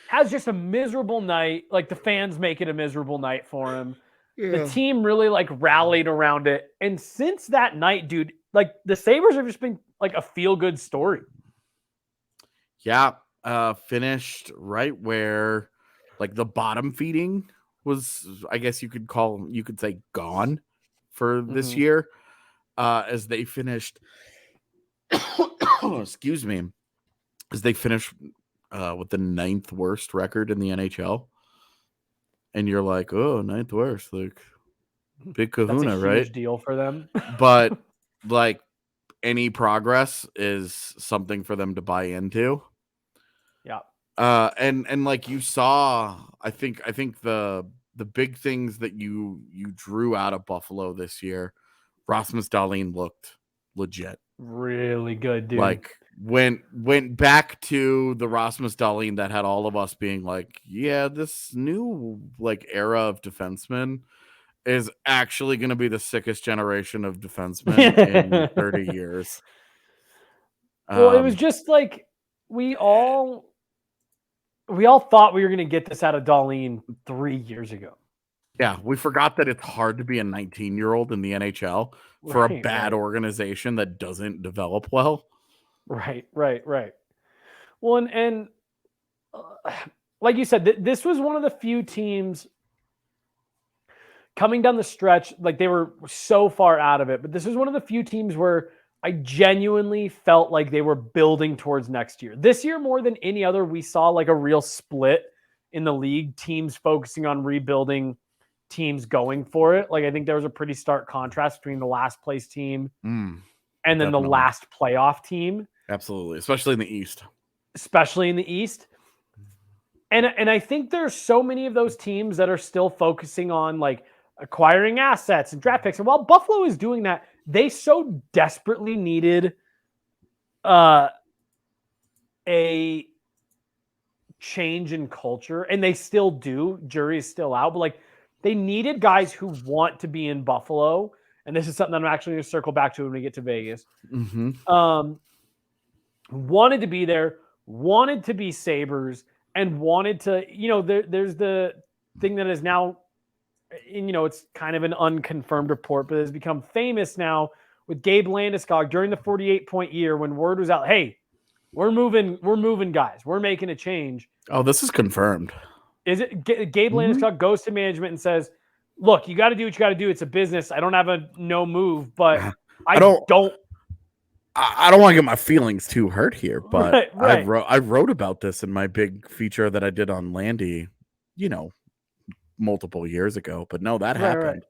Has just a miserable night. Like, the fans make it a miserable night for him. Yeah. The team really rallied around it. And since that night, dude, the Sabres have just been a feel-good story. Yeah. Finished right where the bottom feeding was, I guess you could say gone for this year. As they finished, excuse me, as they finished with the 9th worst record in the NHL. And you're like, oh, 9th worst, big kahuna, that's a right? Huge deal for them. But any progress is something for them to buy into. Yeah. And like you saw, I think the big things that you drew out of Buffalo this year, Rasmus Dahlin looked legit. Really good, dude. Went back to the Rasmus Dahlin that had all of us being like, yeah, this new era of defensemen is actually going to be the sickest generation of defensemen in 30 years. Well, it was just we all thought we were going to get this out of Dahlin 3 years ago. Yeah, we forgot that it's hard to be a 19-year-old in the NHL for a bad organization that doesn't develop well. Right. Well, and like you said, this was one of the few teams coming down the stretch. They were so far out of it, but this is one of the few teams where I genuinely felt like they were building towards next year. This year, more than any other, we saw a real split in the league. Teams focusing on rebuilding, teams going for it. I think there was a pretty stark contrast between the last place team and then the last playoff team. Absolutely. Especially in the East. And I think there's so many of those teams that are still focusing on acquiring assets and draft picks. And while Buffalo is doing that, they so desperately needed a change in culture, and they still do. Jury is still out, but they needed guys who want to be in Buffalo. And this is something I'm actually going to circle back to when we get to Vegas. Wanted to be there, wanted to be Sabres, and wanted to, there's the thing that is now, it's kind of an unconfirmed report, but has become famous now with Gabe Landeskog during the 48-point year when word was out, hey, we're moving guys. We're making a change. Oh, this is confirmed. Is it? Gabe Landeskog goes to management and says, look, you got to do what you got to do. It's a business. I don't have a no move, but I don't want to get my feelings too hurt here, but right. I wrote about this in my big feature that I did on Landy multiple years ago. But no, that Right, happened. right.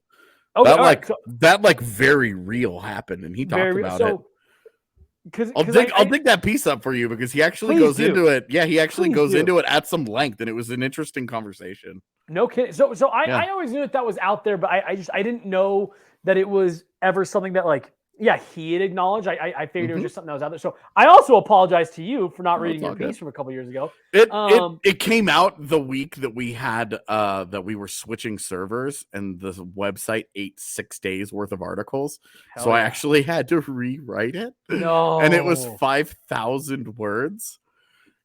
Okay, that all like right, so that like very real happened, and he talked about it. I'll dig that piece up for you because he actually goes into it. Yeah, he actually goes into it at some length, and it was an interesting conversation. No kidding. So I always knew that was out there, but I didn't know that it was ever something that he had acknowledged. I figured it was just something that was out there. So I also apologize to you for not reading your piece from a couple years ago. It came out the week that we had that we were switching servers, and the website ate 6 days worth of articles. I actually had to rewrite it. No, and it was 5,000 words.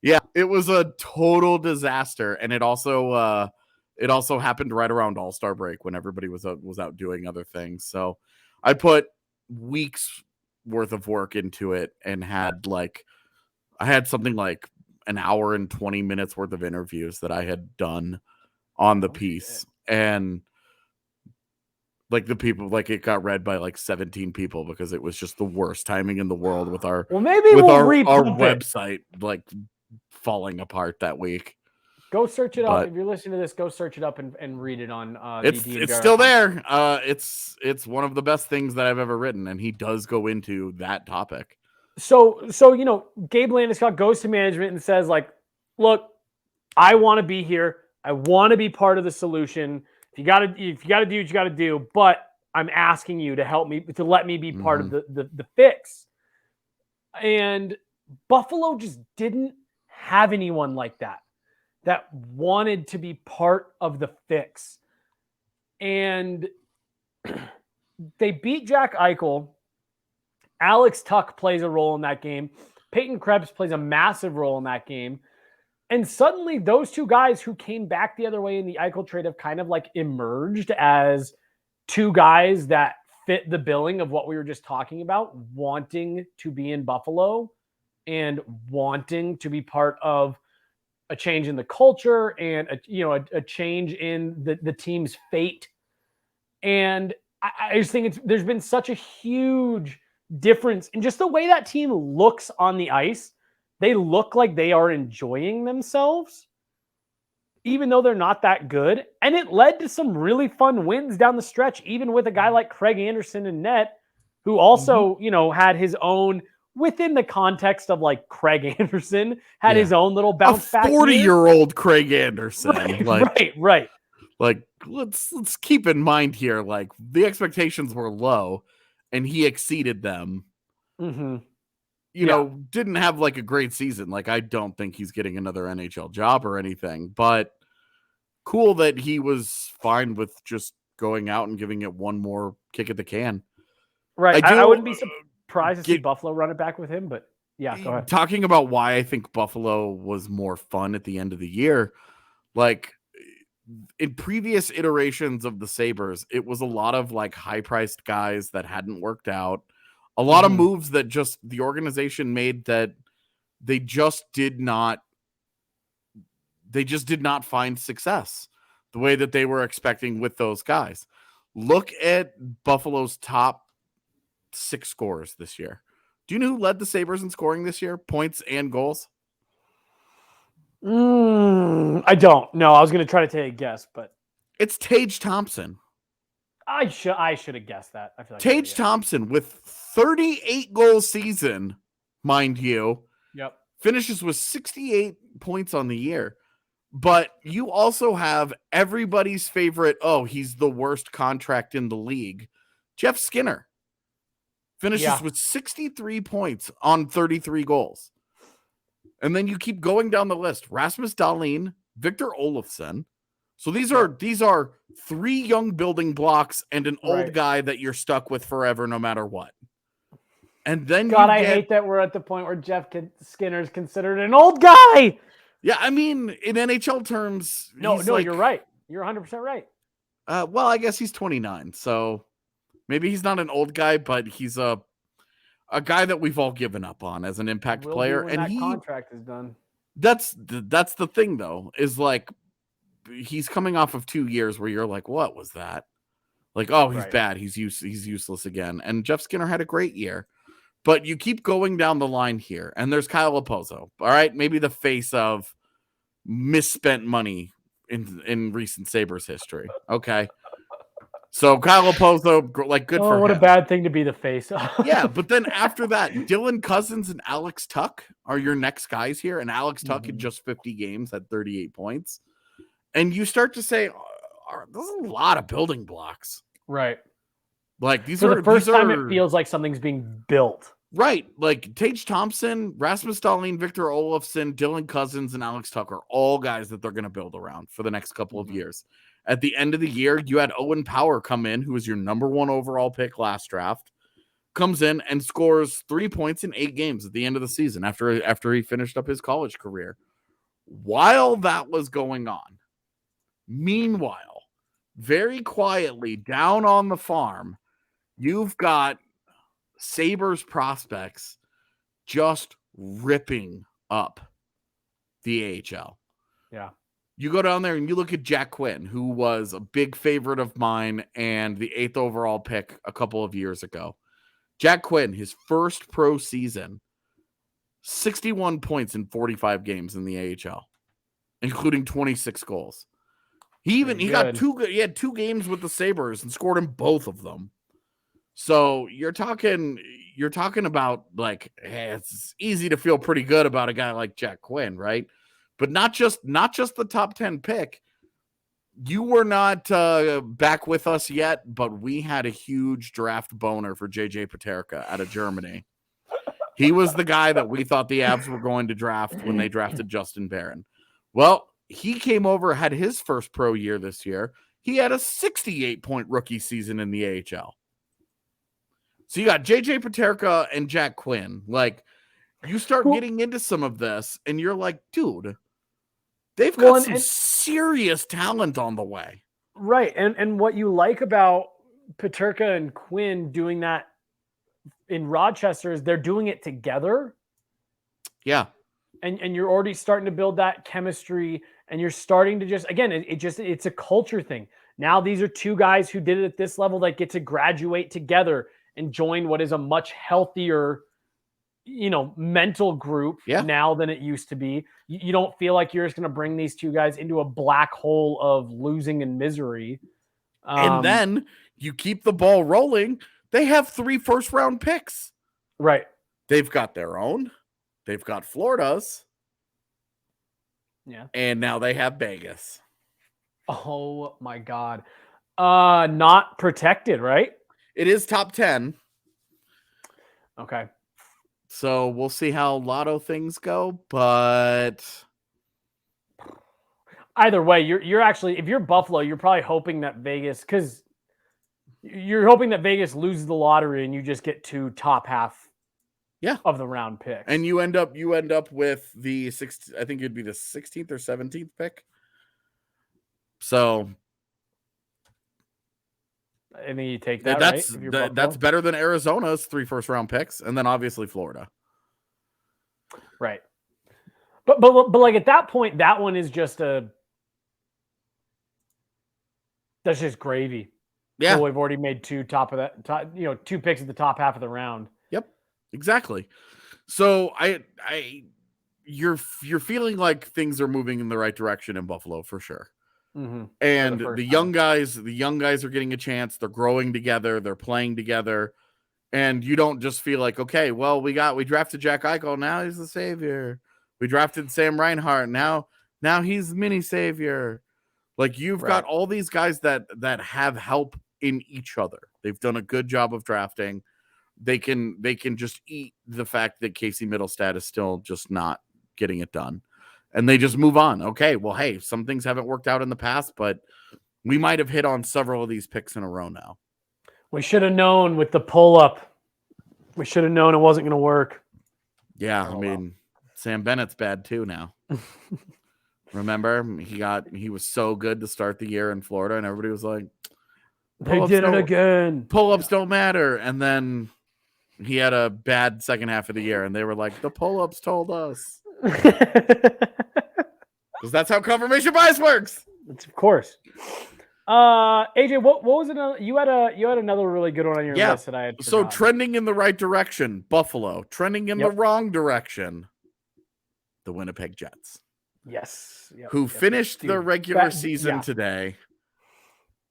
Yeah, it was a total disaster, and it also happened right around All-Star break when everybody was out doing other things. So I put weeks worth of work into it and had something like an hour and 20 minutes worth of interviews that I had done on the piece. And the people, it got read by 17 people because it was just the worst timing in the world with our our website falling apart that week. Go search it up. If you're listening to this, go search it up and read it on it's still there. It's one of the best things that I've ever written, and he does go into that topic. So Gabe Landeskog goes to management and says, look, I want to be here. I want to be part of the solution. If you gotta do what you gotta do, but I'm asking you to help me, to let me be part of the fix. And Buffalo just didn't have anyone like that wanted to be part of the fix. And they beat Jack Eichel. Alex Tuch plays a role in that game. Peyton Krebs plays a massive role in that game. And suddenly those two guys who came back the other way in the Eichel trade have kind of emerged as two guys that fit the billing of what we were just talking about, wanting to be in Buffalo and wanting to be part of a change in the culture and a change in the team's fate. And I just think there's been such a huge difference in just the way that team looks on the ice. They look like they are enjoying themselves, even though they're not that good. And it led to some really fun wins down the stretch, even with a guy like Craig Anderson in net, who also, had his own, within the context of Craig Anderson, had his own little bounce back. 40-year-old Craig Anderson. Right. Let's keep in mind here, the expectations were low and he exceeded them. Didn't have a great season. I don't think he's getting another NHL job or anything, but cool that he was fine with just going out and giving it one more kick at the can. Right. I wouldn't be surprised to see Buffalo run it back with him, but yeah, go ahead. Talking about why I think Buffalo was more fun at the end of the year, in previous iterations of the Sabres, it was a lot of high-priced guys that hadn't worked out. A lot of moves that just the organization made that they just did not find success the way that they were expecting with those guys. Look at Buffalo's top 6 scorers this year. Do you know who led the Sabres in scoring this year? Points and goals? I don't. No, I was going to try to take a guess, but it's Tage Thompson. I should have guessed that. I feel Tage Thompson with 38 goal season, mind you. Yep. Finishes with 68 points on the year. But you also have everybody's favorite, he's the worst contract in the league, Jeff Skinner. Finishes with 63 points on 33 goals. And then you keep going down the list. Rasmus Dahlin, Victor Olofsson. So these are 3 young building blocks and an old guy that you're stuck with forever no matter what. And then I hate that we're at the point where Jeff Skinner is considered an old guy. Yeah, I mean, in NHL terms, no, you're right. You're 100% right. Well, I guess he's 29, so maybe he's not an old guy, but he's a guy that we've all given up on as an impact player. And that contract is done. That's the thing, though, is he's coming off of 2 years where you're like, what was that? He's bad. He's useless again. And Jeff Skinner had a great year. But you keep going down the line here, and there's Kyle Oppozo. All right, maybe the face of misspent money in recent Sabres history. Okay. So Kyle Oposo, like, good for him. What a bad thing to be the face of. Yeah, but then after that, Dylan Cousins and Alex Tuch are your next guys here. And Alex Tuch in just 50 games had 38 points. And you start to say, there's a lot of building blocks. Right. Like, these For are the first time it feels like something's being built. Right. Like, Tage Thompson, Rasmus Dahlin, Victor Olofsson, Dylan Cousins, and Alex Tuch are all guys that they're going to build around for the next couple of years. At the end of the year, you had Owen Power come in, who was your number 1 overall pick last draft, comes in and scores 3 points in 8 games at the end of the season after he finished up his college career. While that was going on, meanwhile, very quietly down on the farm, you've got Sabres prospects just ripping up the AHL. Yeah. You go down there and you look at Jack Quinn, who was a big favorite of mine and the 8th overall pick a couple of years ago. Jack Quinn, his first pro season, 61 points in 45 games in the AHL, including 26 goals. He had 2 games with the Sabres and scored in both of them. So you're talking about, like, hey, it's easy to feel pretty good about a guy like Jack Quinn, right? But not just the top 10 pick. You were not back with us yet, but we had a huge draft boner for JJ Peterka out of Germany. He was the guy that we thought the Avs were going to draft when they drafted Justin Barron. Well, he came over, had his first pro year this year. He had a 68-point rookie season in the AHL. So you got JJ Peterka and Jack Quinn. Like, you start getting into some of this, and you're like, dude, they've got some serious talent on the way. Right. And what you like about Peterka and Quinn doing that in Rochester is they're doing it together. Yeah. And you're already starting to build that chemistry, and you're starting to it's a culture thing. Now these are 2 guys who did it at this level that get to graduate together and join what is a much healthier, mental group now than it used to be. You don't feel like you're just going to bring these 2 guys into a black hole of losing and misery. And then you keep the ball rolling. They have 3 first-round picks. Right. They've got their own. They've got Florida's. Yeah. And now they have Vegas. Oh, my God. Not protected, right? It is top 10. Okay. So we'll see how lotto things go, but either way, you're actually, if you're Buffalo, you're probably hoping that Vegas, because you're hoping that Vegas loses the lottery and you just get 2 top half of the round picks. And you end up with the 6th, I think it'd be the 16th or 17th pick. So I mean, you take that, right? That's better than Arizona's 3 first-round picks, and then obviously Florida. Right. But like at that point, that one is just that's just gravy. Yeah. So we've already made 2 top of that, 2 picks at the top half of the round. Yep. Exactly. So you're feeling like things are moving in the right direction in Buffalo for sure. Mm-hmm. And the young guys are getting a chance. They're growing together. They're playing together. And you don't just feel like, okay, well, we drafted Jack Eichel. Now he's the savior. We drafted Sam Reinhart. Now he's mini savior. Like, you've got all these guys that have help in each other. They've done a good job of drafting. They can just eat the fact that Casey Middlestad is still just not getting it done. And they just move on. Okay, well, hey, some things haven't worked out in the past, but we might have hit on several of these picks in a row now. We should have known with the pull-up. We should have known it wasn't going to work. Yeah, Sam Bennett's bad too now. Remember, he was so good to start the year in Florida, and everybody was like, they did it again. Pull-ups don't matter. And then he had a bad second half of the year, and they were like, the pull-ups told us. Because that's how confirmation bias works. Of course. AJ, what was it? You had another really good one on your list that I had forgotten. So trending in the right direction, Buffalo. Trending in the wrong direction, the Winnipeg Jets. Yes. Yep, who finished the regular season today.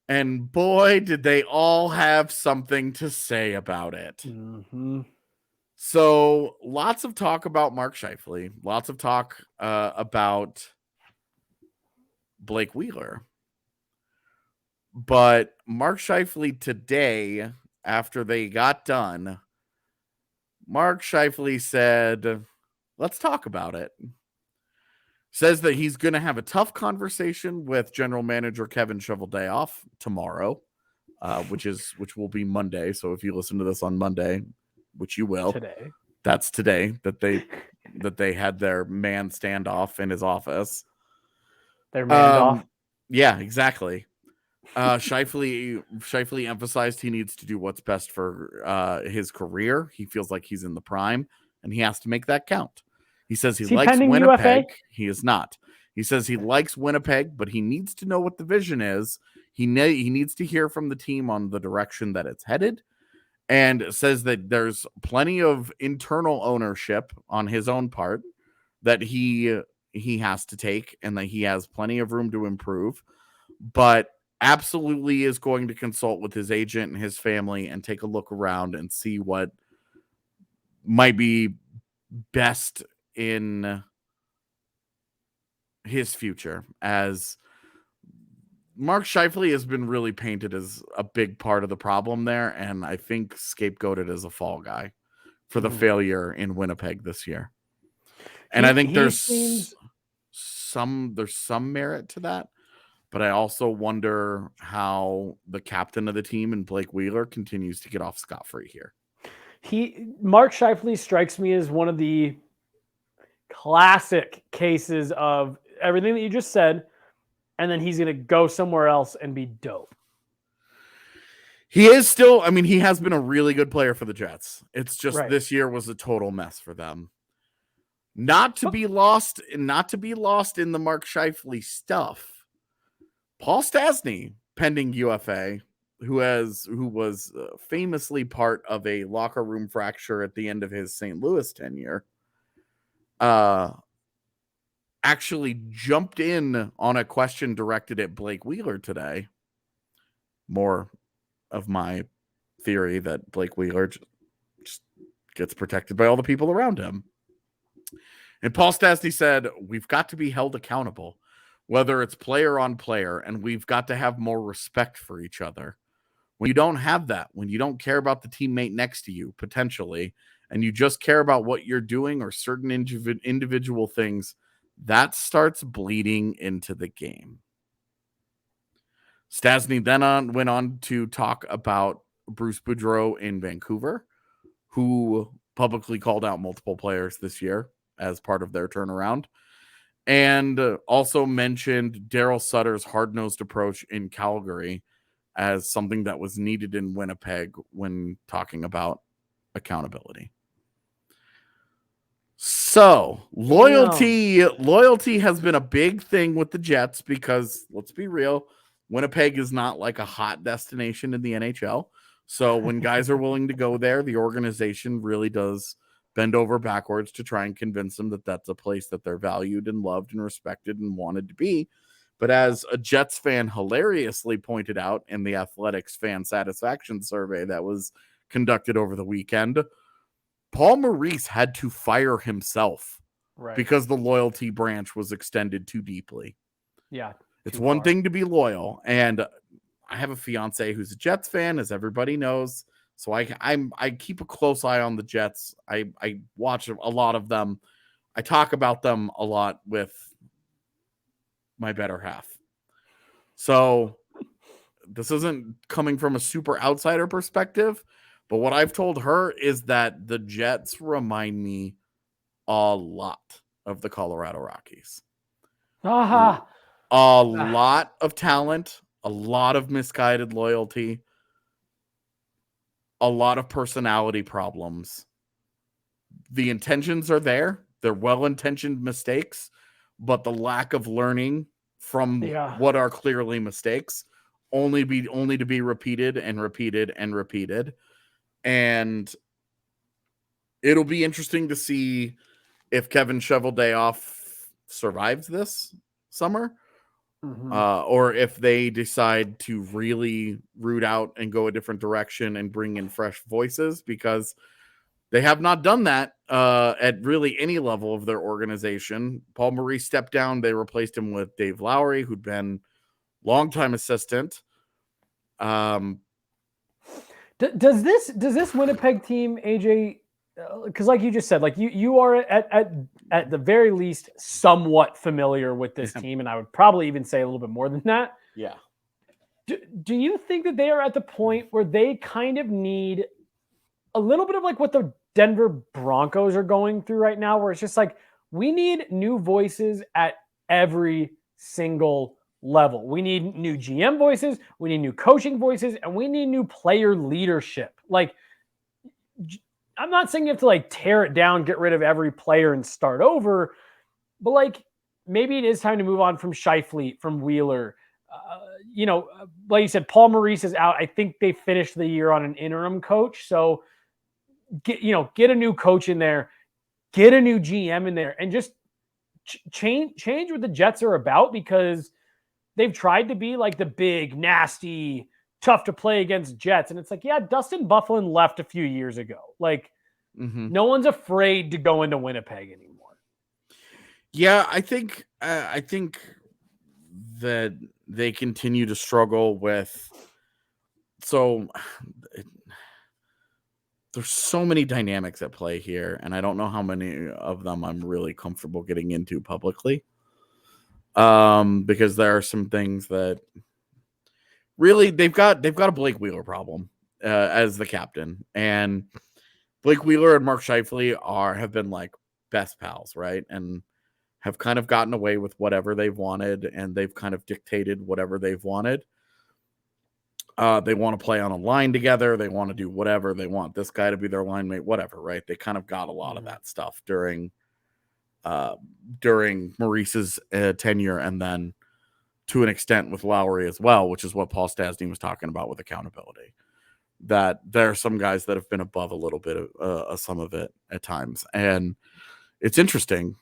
And boy, did they all have something to say about it. Mm-hmm. So lots of talk about Mark Scheifele, lots of talk about Blake Wheeler. But Mark Scheifele today, after they got done, Mark Scheifele said, let's talk about it. Says that he's going to have a tough conversation with general manager Kevin Cheveldayoff tomorrow, which will be Monday. So if you listen to this on Monday, which you will, that's today that they had their man standoff in his office. Their man off. Yeah, exactly. Scheifele emphasized he needs to do what's best for his career. He feels like he's in the prime, and he has to make that count. He says he likes Winnipeg. UFA? He is not. He says he likes Winnipeg, but he needs to know what the vision is. He needs to hear from the team on the direction that it's headed, and says that there's plenty of internal ownership on his own part that he has to take, and that he has plenty of room to improve, but absolutely is going to consult with his agent and his family and take a look around and see what might be best in his future, as Mark Scheifele has been really painted as a big part of the problem there, and I think scapegoated as a fall guy for the failure in Winnipeg this year. And I think there's some merit to that, but I also wonder how the captain of the team and Blake Wheeler continues to get off scot-free here. Mark Scheifele strikes me as one of the classic cases of everything that you just said, and then he's going to go somewhere else and be dope. He is still, I mean, he has been a really good player for the Jets. It's just This year was a total mess for them. Not to be lost in the Mark Scheifele stuff. Paul Stastny, pending UFA, who was famously part of a locker room fracture at the end of his St. Louis tenure, actually jumped in on a question directed at Blake Wheeler today. More of my theory that Blake Wheeler just gets protected by all the people around him. And Paul Stastny said, we've got to be held accountable, whether it's player on player, and we've got to have more respect for each other. When you don't have that, when you don't care about the teammate next to you, potentially, and you just care about what you're doing or certain individual things, that starts bleeding into the game. Stastny then went on to talk about Bruce Boudreau in Vancouver, who publicly called out multiple players this year as part of their turnaround, and also mentioned Daryl Sutter's hard-nosed approach in Calgary as something that was needed in Winnipeg when talking about accountability. So loyalty has been a big thing with the Jets because, let's be real, Winnipeg is not like a hot destination in the NHL. So when guys are willing to go there, the organization really does bend over backwards to try and convince them that that's a place that they're valued and loved and respected and wanted to be. But as a Jets fan hilariously pointed out in the Athletics fan satisfaction survey that was conducted over the weekend, Paul Maurice had to fire himself because the loyalty branch was extended too deeply. Yeah. It's one thing to be loyal. And I have a fiance who's a Jets fan, as everybody knows. So I keep a close eye on the Jets. I watch a lot of them. I talk about them a lot with my better half. So this isn't coming from a super outsider perspective, but what I've told her is that the Jets remind me a lot of the Colorado Rockies. A lot of talent, a lot of misguided loyalty, a lot of personality problems. The intentions are there. They're well-intentioned mistakes, but the lack of learning from what are clearly mistakes only to be repeated and repeated and repeated. And it'll be interesting to see if Kevin Cheveldayoff survives this summer, or if they decide to really root out and go a different direction and bring in fresh voices, because they have not done that at really any level of their organization. Paul Maurice stepped down. They replaced him with Dave Lowry, who'd been longtime assistant. Does this Winnipeg team, AJ? Because like you just said, like you are at the very least somewhat familiar with this team, and I would probably even say a little bit more than that. Yeah. Do you think that they are at the point where they kind of need a little bit of like what the Denver Broncos are going through right now, where it's just like, we need new voices at every single level. We need new GM voices, we need new coaching voices, and we need new player leadership. Like, I'm not saying you have to like tear it down, get rid of every player and start over, but like maybe it is time to move on from Scheifele, from Wheeler. Like you said, Paul Maurice is out. I think they finished the year on an interim coach. So get a new coach in there, get a new GM in there, and just change what the Jets are about, because they've tried to be like the big, nasty, tough to play against Jets. And it's like, yeah, Dustin Byfuglien left a few years ago. Like, no one's afraid to go into Winnipeg anymore. Yeah, I think that they continue to struggle with. So there's so many dynamics at play here, and I don't know how many of them I'm really comfortable getting into publicly. Because there are some things that really they've got a Blake Wheeler problem as the captain, and Blake Wheeler and Mark Scheifele have been like best pals, right? And have kind of gotten away with whatever they've wanted, and they've kind of dictated whatever they've wanted. They want to play on a line together. They want to do whatever. They want this guy to be their line mate, whatever, right? They kind of got a lot of that stuff during Maurice's tenure, and then to an extent with Lowry as well, which is what Paul Stastny was talking about with accountability. That there are some guys that have been above a little bit of some of it at times. And it's interesting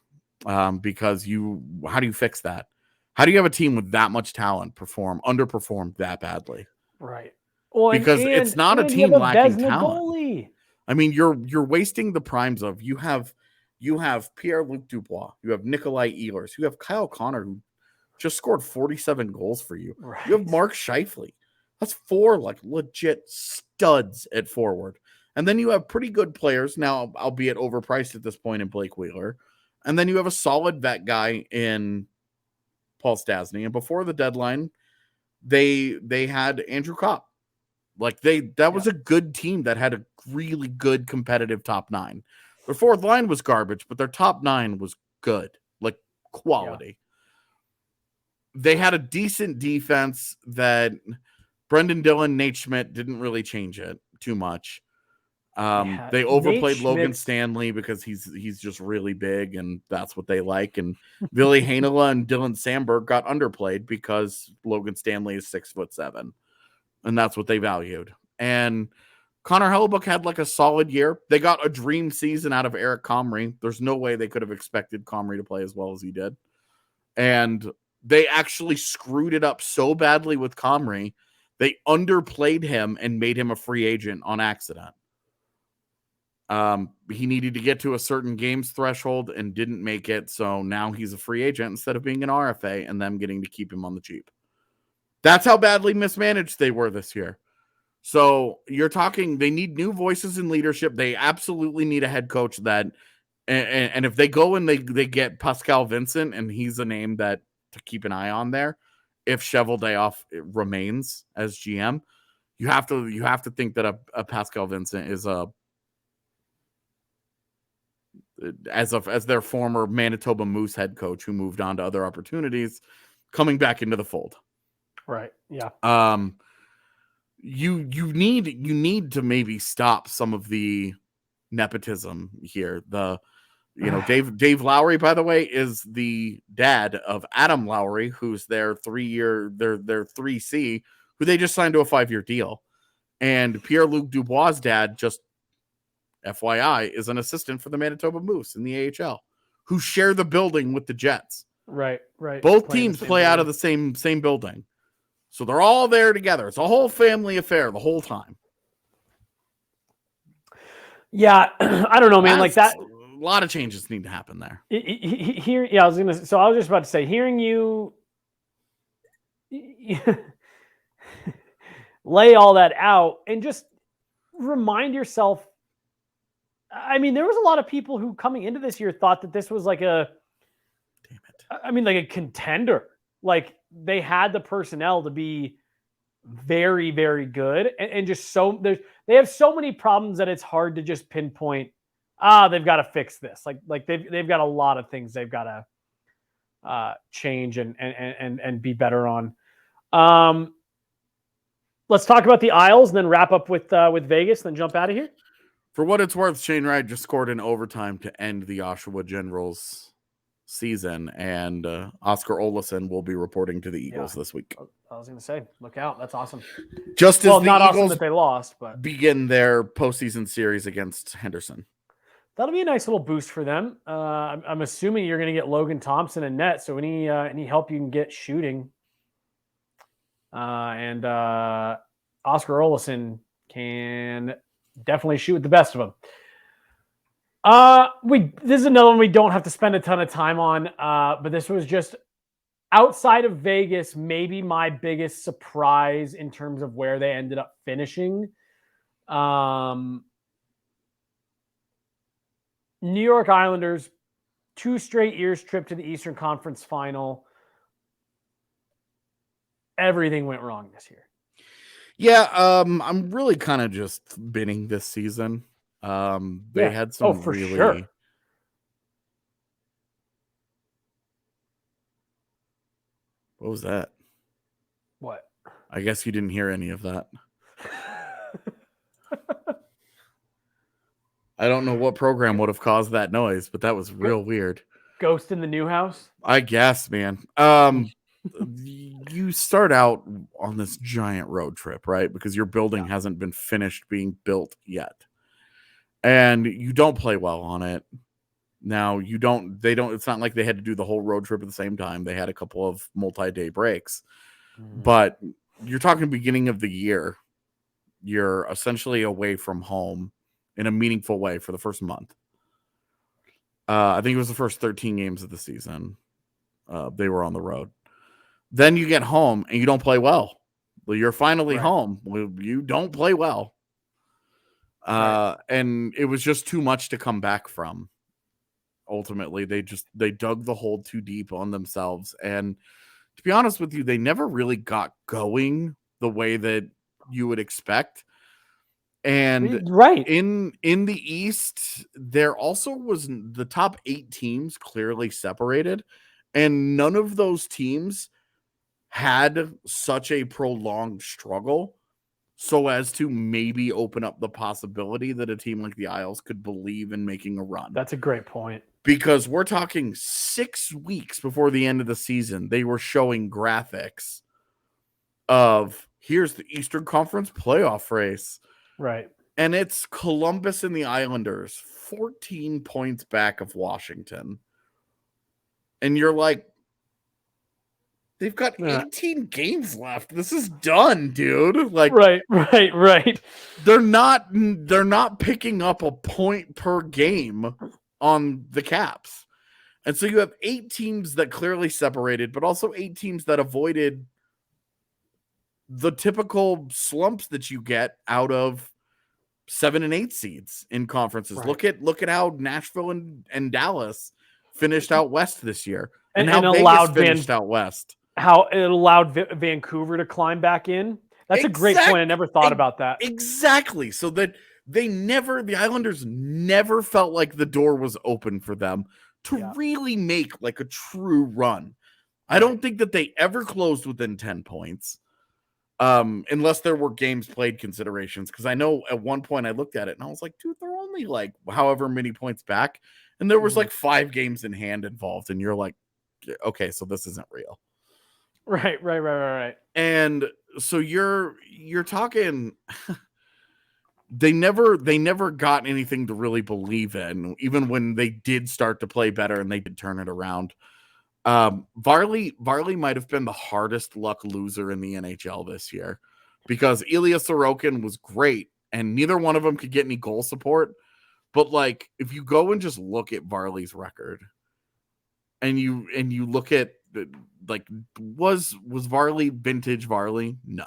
because how do you fix that? How do you have a team with that much talent underperform that badly? Right. Well, because it's not a team lacking talent. Goalie. I mean, you're wasting the primes of you have Pierre-Luc Dubois, you have Nikolai Ehlers, you have Kyle Connor, who just scored 47 goals for you. Right. You have Mark Scheifele. That's 4 like legit studs at forward. And then you have pretty good players now, albeit overpriced at this point, in Blake Wheeler. And then you have a solid vet guy in Paul Stastny. And before the deadline, they had Andrew Kopp. Like that was a good team that had a really good competitive top 9. Their fourth line was garbage, but their top 9 was good, like quality. Yeah. They had a decent defense that Brendan Dillon, Nate Schmidt didn't really change it too much. They overplayed Logan Stanley because he's just really big, and that's what they like. And Ville Heinola and Dylan Sandberg got underplayed because Logan Stanley is 6'7", and that's what they valued. And Connor Hellebuck had like a solid year. They got a dream season out of Eric Comrie. There's no way they could have expected Comrie to play as well as he did. And they actually screwed it up so badly with Comrie, they underplayed him and made him a free agent on accident. He needed to get to a certain games threshold and didn't make it, so now he's a free agent instead of being an RFA and them getting to keep him on the cheap. That's how badly mismanaged they were this year. So you're talking, they need new voices in leadership. They absolutely need a head coach that, and if they go and they get Pascal Vincent, and he's a name that to keep an eye on there, if Cheveldayoff remains as GM, you have to think that a Pascal Vincent is as their former Manitoba Moose head coach who moved on to other opportunities, coming back into the fold. Right. Yeah. You need to maybe stop some of the nepotism here. Dave Lowry, by the way, is the dad of Adam Lowry, who's their 3C, who they just signed to a 5-year deal. And Pierre-Luc Dubois' dad, just FYI, is an assistant for the Manitoba Moose in the AHL. who share the building with the Jets. Right. Both teams play out of the same building. So they're all there together. It's a whole family affair the whole time. Yeah, I don't know, man. Like that, a lot of changes need to happen there. Here, I was just about to say, hearing you lay all that out and just remind yourself. I mean, there was a lot of people who coming into this year thought that this was like a contender. Like they had the personnel to be very, very good, and just they have so many problems that it's hard to just pinpoint. They've got to fix this. Like they've got a lot of things they've got to change and be better on. Let's talk about the Isles and then wrap up with Vegas, then jump out of here. For what it's worth, Shane Wright just scored in overtime to end the Oshawa Generals season, and Oscar Olason will be reporting to the Eagles this week. I was going to say, look out. That's awesome. Just as the not Eagles awesome that they lost, but begin their postseason series against Henderson. That'll be a nice little boost for them. I'm assuming you're going to get Logan Thompson in net, so any help you can get shooting. And Oscar Olason can definitely shoot with the best of them. This is another one we don't have to spend a ton of time on, but this was just outside of Vegas, maybe my biggest surprise in terms of where they ended up finishing. New York Islanders, 2 straight years trip to the Eastern Conference Final. Everything went wrong this year. Yeah, I'm really kind of just binning this season. They had some really sure. What was that? What? I guess you didn't hear any of that. I don't know what program would have caused that noise, but that was real weird. Ghost in the new house? I guess, man. You start out on this giant road trip, right? Because your building hasn't been finished being built yet. And you don't play well on it. Now it's not like they had to do the whole road trip at the same time. They had a couple of multi-day breaks. But you're talking beginning of the year. You're essentially away from home in a meaningful way for the first month. I think it was the first 13 games of the season. They were on the road. Then you get home and you don't play well. Well, you're finally home. Well, you don't play well. And it was just too much to come back from. Ultimately, they dug the hole too deep on themselves. And to be honest with you, they never really got going the way that you would expect. And in the East, there also was the top 8 teams clearly separated, and none of those teams had such a prolonged struggle so as to maybe open up the possibility that a team like the Isles could believe in making a run. That's a great point. Because we're talking 6 weeks before the end of the season, they were showing graphics of here's the Eastern Conference playoff race. Right. And it's Columbus and the Islanders, 14 points back of Washington. And you're like, they've got 18 games left. This is done, dude. Like, right. They're not picking up a point per game on the Caps. And so you have 8 teams that clearly separated, but also 8 teams that avoided the typical slumps that you get out of 7 and 8 seeds in conferences. Right. Look at how Nashville and Dallas finished out west this year, and how Vegas finished out west. How it allowed Vancouver to climb back in. That's a great point. I never thought about that. Exactly. So that the Islanders never felt like the door was open for them to really make like a true run. I don't think that they ever closed within 10 points. Unless there were games played considerations. Because I know at one point I looked at it and I was like, dude, they're only like however many points back. And there was like 5 games in hand involved. And you're like, okay, so this isn't real. Right. And so you're talking they never got anything to really believe in, even when they did start to play better and they did turn it around. Varley might have been the hardest luck loser in the NHL this year, because Ilya Sorokin was great and neither one of them could get any goal support. But like, if you go and just look at Varley's record and you look at like, was Varley vintage Varley? No.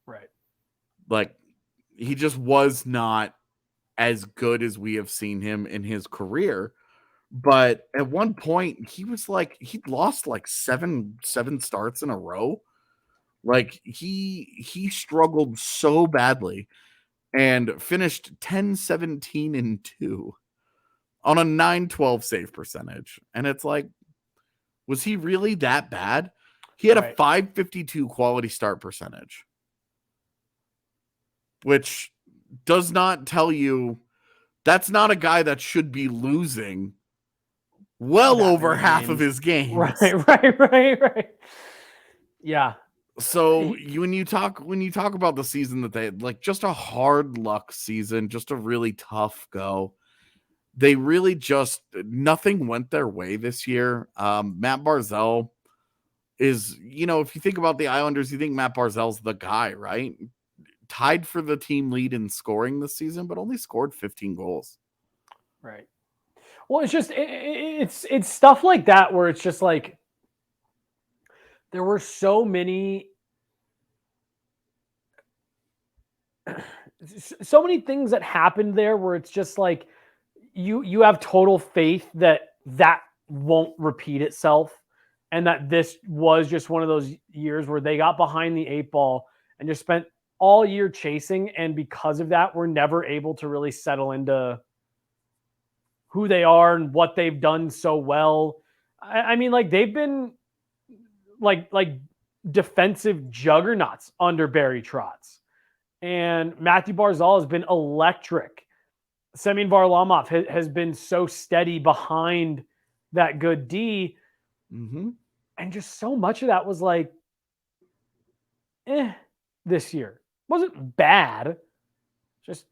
Right. Like, he just was not as good as we have seen him in his career. But at one point, he was like, he'd lost like seven starts in a row. Like, he struggled so badly and finished 10-17-2 on a .912 save percentage. And it's like, was he really that bad? He had a .552 quality start percentage, which does not tell you that's not a guy that should be losing well over half of his games. Right. Yeah. So when you talk about the season that they had, like, just a hard luck season, just a really tough go. They really just, nothing went their way this year. Matt Barzal is, if you think about the Islanders, you think Matt Barzal's the guy, right? Tied for the team lead in scoring this season, but only scored 15 goals. Right. Well, it's just, it's stuff like that where it's just like, there were so many things that happened there where it's just like, you have total faith that won't repeat itself, and that this was just one of those years where they got behind the 8 ball and just spent all year chasing, and because of that, we're never able to really settle into who they are and what they've done so well. I mean, like, they've been like defensive juggernauts under Barry Trotz, and Matthew Barzal has been electric. Semyon Varlamov has been so steady behind that good D. Mm-hmm. And just so much of that was like, this year. Wasn't bad. Just,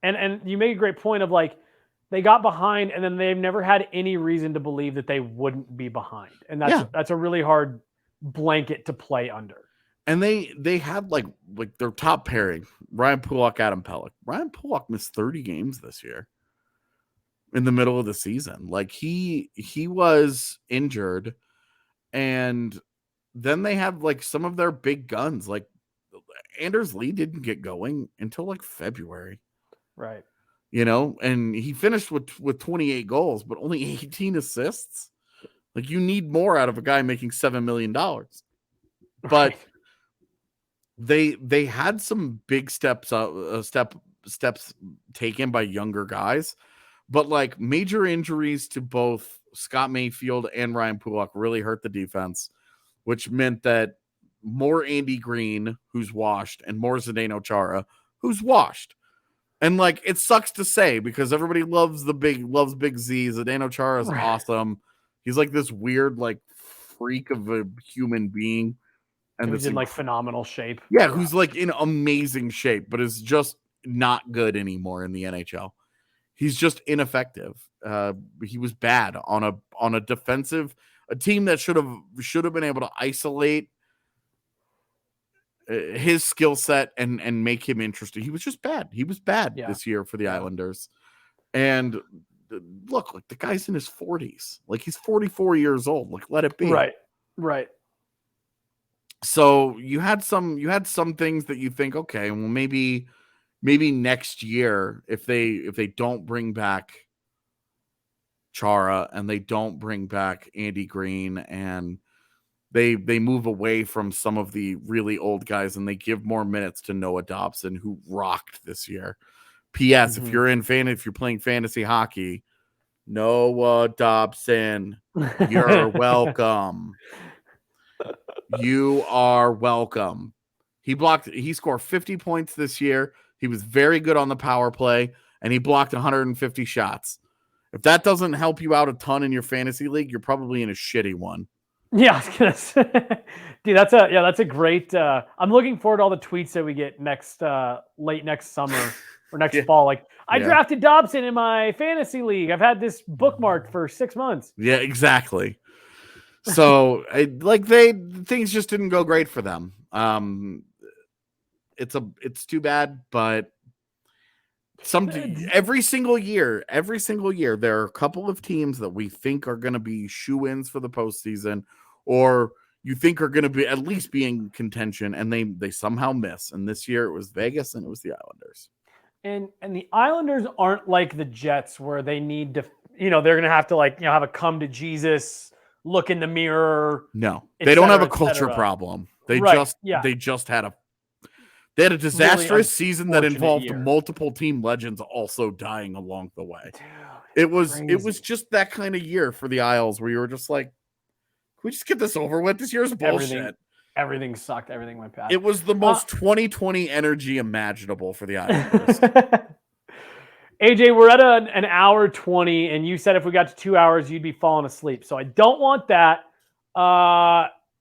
And you make a great point of, like, they got behind and then they've never had any reason to believe that they wouldn't be behind. And that's a really hard blanket to play under. And they had like their top pairing, Ryan Pulock, Adam Pelech. Ryan Pulock missed 30 games this year in the middle of the season. Like, he was injured, and then they have like some of their big guns. Like, Anders Lee didn't get going until like February. Right. And he finished with 28 goals, but only 18 assists. Like, you need more out of a guy making $7 million. But they had some big steps taken by younger guys, but like major injuries to both Scott Mayfield and Ryan Pulock really hurt the defense, which meant that more Andy Green, who's washed, and more Zdeno Chara, who's washed. And like, it sucks to say because everybody loves Big Z. Zdeno Chara is awesome. He's like this weird like freak of a human being. And who's in like phenomenal shape. Yeah, who's like in amazing shape, but is just not good anymore in the NHL. He's just ineffective. He was bad on a defensive, a team that should have been able to isolate his skill set and make him interesting. He was just bad. He was bad this year for the Islanders. And look, like, the guy's in his 40s. Like, he's 44 years old. Like, let it be. Right. So you had some things that you think, okay, well, maybe next year, if they don't bring back Chara and they don't bring back Andy Green and they move away from some of the really old guys and they give more minutes to Noah Dobson, who rocked this year. P.S. If you're playing fantasy hockey, Noah Dobson, you're welcome. You are welcome. He scored 50 points this year. He was very good on the power play, and he blocked 150 shots. If that doesn't help you out a ton in your fantasy league, you're probably in a shitty one. Yeah, I was gonna say, dude, that's a great. I'm looking forward to all the tweets that we get late next summer or next fall. Like, I drafted Dobson in my fantasy league. I've had this bookmarked for 6 months. Yeah, exactly. So, things just didn't go great for them. It's too bad, but every single year, there are a couple of teams that we think are going to be shoo-ins for the postseason, or you think are going to be at least be in contention, and they somehow miss. And this year it was Vegas and it was the Islanders. And the Islanders aren't like the Jets where they need to, they're going to have to have a come to Jesus, look in the mirror. No, they don't have a culture problem. They just had a disastrous really season that involved multiple team legends also dying along the way. Dude, it was just that kind of year for the Isles where you were just like, can we just get this over with? This year's bullshit. Everything sucked. Everything went bad. It was the most 2020 energy imaginable for the Islanders. AJ, we're at an hour 20, and you said if we got to 2 hours, you'd be falling asleep. So I don't want that.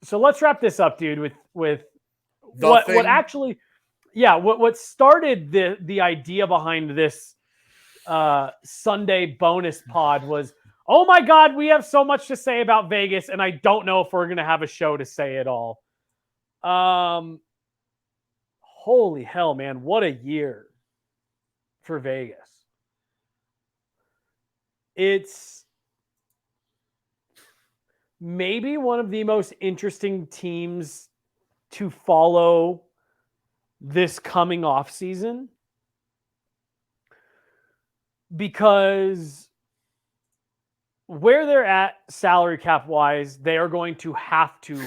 So let's wrap this up, dude, with what actually, what started the idea behind this Sunday bonus pod was, oh my God, we have so much to say about Vegas, and I don't know if we're going to have a show to say it all. Holy hell, man. What a year for Vegas. It's maybe one of the most interesting teams to follow this coming off season, because where they're at salary cap wise, they are going to have to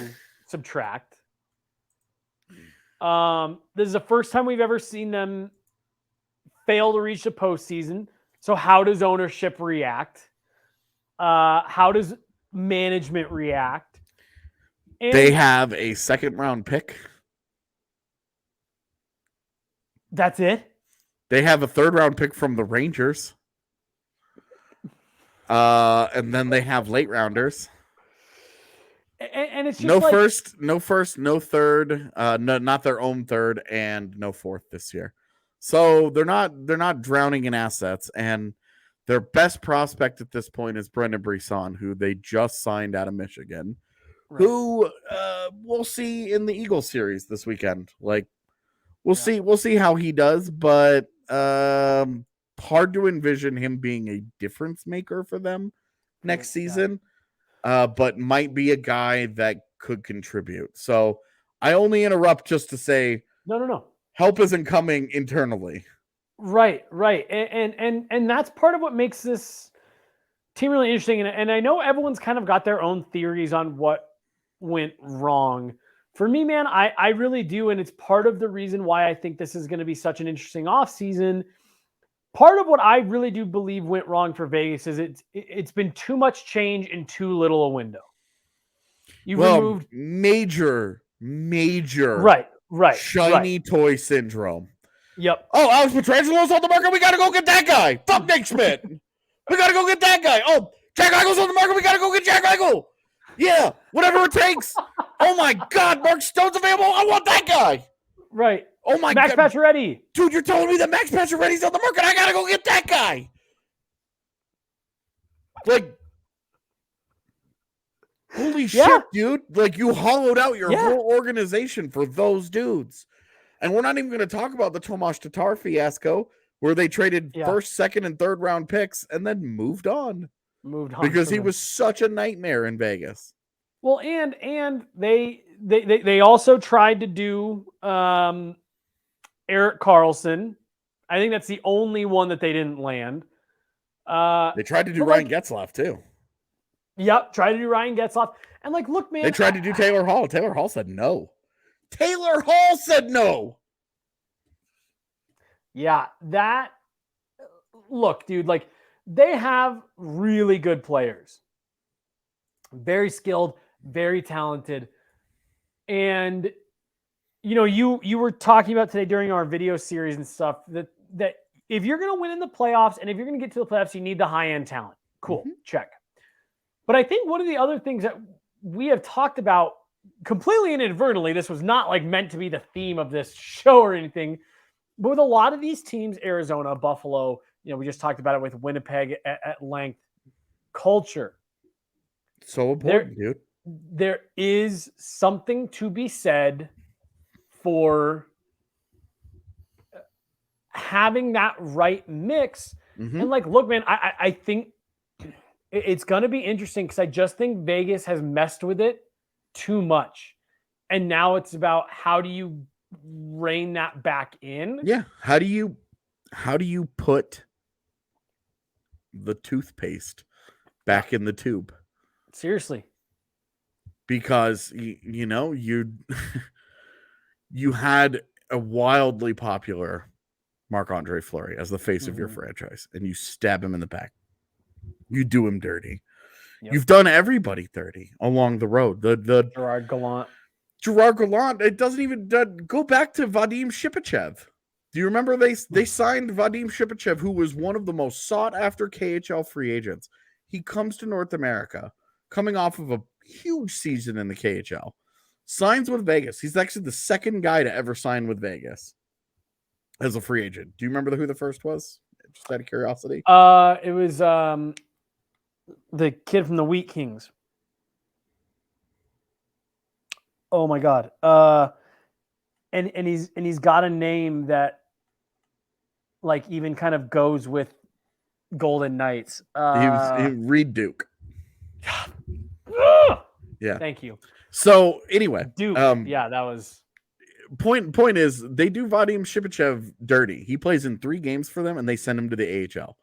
subtract. This is the first time we've ever seen them fail to reach the postseason. So how does ownership react? How does management react? And they have a second round pick. That's it? They have a third round pick from the Rangers. And then they have late rounders. And it's just no first, no third, not their own third, and no fourth this year. So they're not drowning in assets, and their best prospect at this point is Brendan Brisson, who they just signed out of Michigan, who we'll see in the Eagles series this weekend. Like, we'll see how he does, but hard to envision him being a difference maker for them next season. But might be a guy that could contribute. So I only interrupt just to say, no. Help isn't coming internally. Right. And that's part of what makes this team really interesting. And I know everyone's kind of got their own theories on what went wrong. For me, man, I really do. And it's part of the reason why I think this is going to be such an interesting offseason. Part of what I really do believe went wrong for Vegas is it's been too much change in too little a window. Removed major shiny toy syndrome. Yep. Oh, Alex Petrangelo's on the market. We got to go get that guy. Fuck Nick Schmidt. We got to go get that guy. Oh, Jack Eichel's on the market. We got to go get Jack Eichel. Yeah, whatever it takes. Oh my God, Mark Stone's available. I want that guy. Right. Oh my God. Max Pacioretty. Dude, you're telling me that Max Pacioretty's on the market. I got to go get that guy. Like, holy shit, dude. Like, you hollowed out your whole organization for those dudes. And we're not even going to talk about the Tomas Tatar fiasco where they traded first, second, and third round picks and then moved on. Because he was such a nightmare in Vegas. Well, and they also tried to do Erik Karlsson. I think that's the only one that they didn't land. They tried to do Ryan Getzlaf too. Yep, tried to do Ryan Getzlaf. And like, look, man. They tried to do Taylor Hall. Taylor Hall said no. Taylor Hall said no. Yeah, look, dude, like, they have really good players. Very skilled, very talented. And, you were talking about today during our video series and stuff that if you're going to win in the playoffs and if you're going to get to the playoffs, you need the high-end talent. Cool, check. But I think one of the other things that we have talked about completely inadvertently, this was not like meant to be the theme of this show or anything, but with a lot of these teams, Arizona, Buffalo, we just talked about it with Winnipeg at length, culture. So important, dude. There is something to be said for having that right mix. Mm-hmm. And like, look, man, I think it's going to be interesting because I just think Vegas has messed with it too much. And now it's about how do you rein that back in? Yeah. How do you put the toothpaste back in the tube? Seriously. Because you had a wildly popular Marc-Andre Fleury as the face of your franchise, and you stab him in the back. You do him dirty. Yep. You've done everybody dirty along the road. The Gerard Gallant. It doesn't even go back to Vadim Shipachev. Do you remember they signed Vadim Shipachev, who was one of the most sought after KHL free agents? He comes to North America, coming off of a huge season in the KHL, signs with Vegas. He's actually the second guy to ever sign with Vegas as a free agent. Do you remember who the first was? Just out of curiosity. It was the kid from the Wheat Kings. Oh my God. And he's got a name that like even kind of goes with Golden Knights. He was Reed Duke. Yeah. Thank you. So anyway, Duke. Yeah, that was point is they do Vadim Shipachev dirty. He plays in 3 games for them and they send him to the AHL.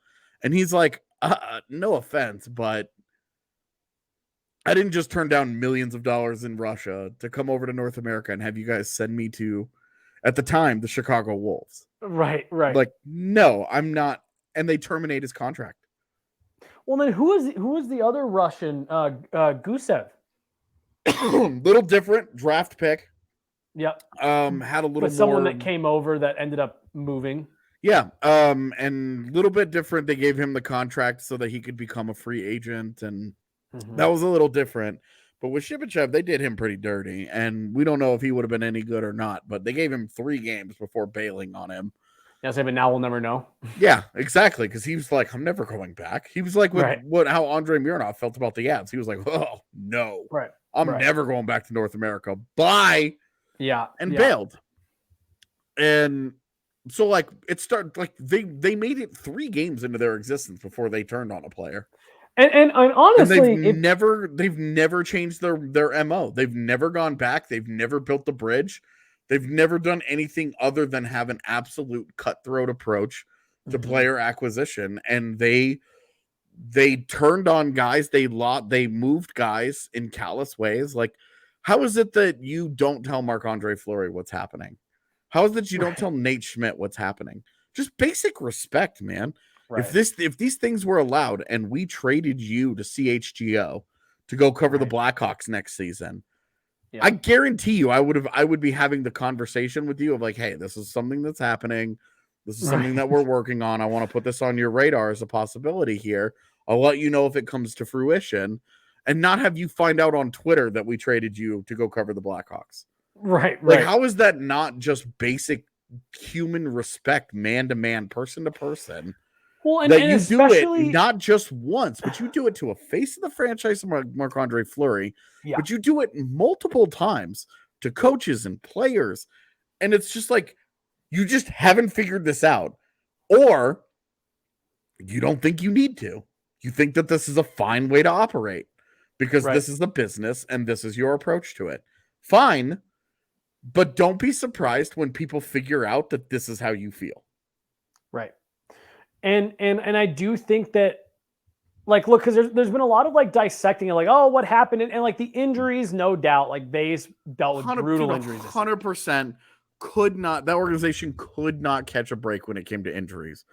And he's like, no offense, but I didn't just turn down millions of dollars in Russia to come over to North America and have you guys send me to, at the time, the Chicago Wolves. Right. Like, no, I'm not. And they terminate his contract. Well, then who was the other Russian? Gusev. Little different draft pick. Yep. Had a little with someone that came over that ended up moving. Yeah. And a little bit different. They gave him the contract so that he could become a free agent, and that was a little different. But with Shipachev, they did him pretty dirty, and we don't know if he would have been any good or not. But they gave him 3 games before bailing on him. Yes, but now we'll never know. Yeah, exactly. Because he was like, I'm never going back. He was like how Andrei Mironov felt about the Avs. He was like, oh, no. Right. I'm never going back to North America. Bye. Yeah. And bailed. And so, like, it started, like, they made it 3 games into their existence before they turned on a player. And honestly, and they've never changed their MO. They've never gone back. They've never built the bridge. They've never done anything other than have an absolute cutthroat approach to player acquisition. And they turned on guys. They moved guys in callous ways. Like, how is it that you don't tell Marc-Andre Fleury what's happening? How is it that you don't tell Nate Schmidt what's happening? Just basic respect, man. Right. If these things were allowed and we traded you to CHGO to go cover the Blackhawks next season, I guarantee you I would be having the conversation with you of like, hey, this is something that's happening. This is something that we're working on. I want to put this on your radar as a possibility here. I'll let you know if it comes to fruition, and not have you find out on Twitter that we traded you to go cover the Blackhawks. Right. Like, how is that not just basic human respect, man to man, person to person? Well, and you do it not just once, but you do it to a face of the franchise, Marc-Andre Fleury, but you do it multiple times to coaches and players. And it's just like, you just haven't figured this out, or you don't think you need to. You think that this is a fine way to operate because this is the business and this is your approach to it. Fine. But don't be surprised when people figure out that this is how you feel. Right. And I do think that, like, look, because there's been a lot of like dissecting it, like, oh, what happened, and like the injuries, no doubt, like they dealt with brutal injuries. 100% that organization could not catch a break when it came to injuries.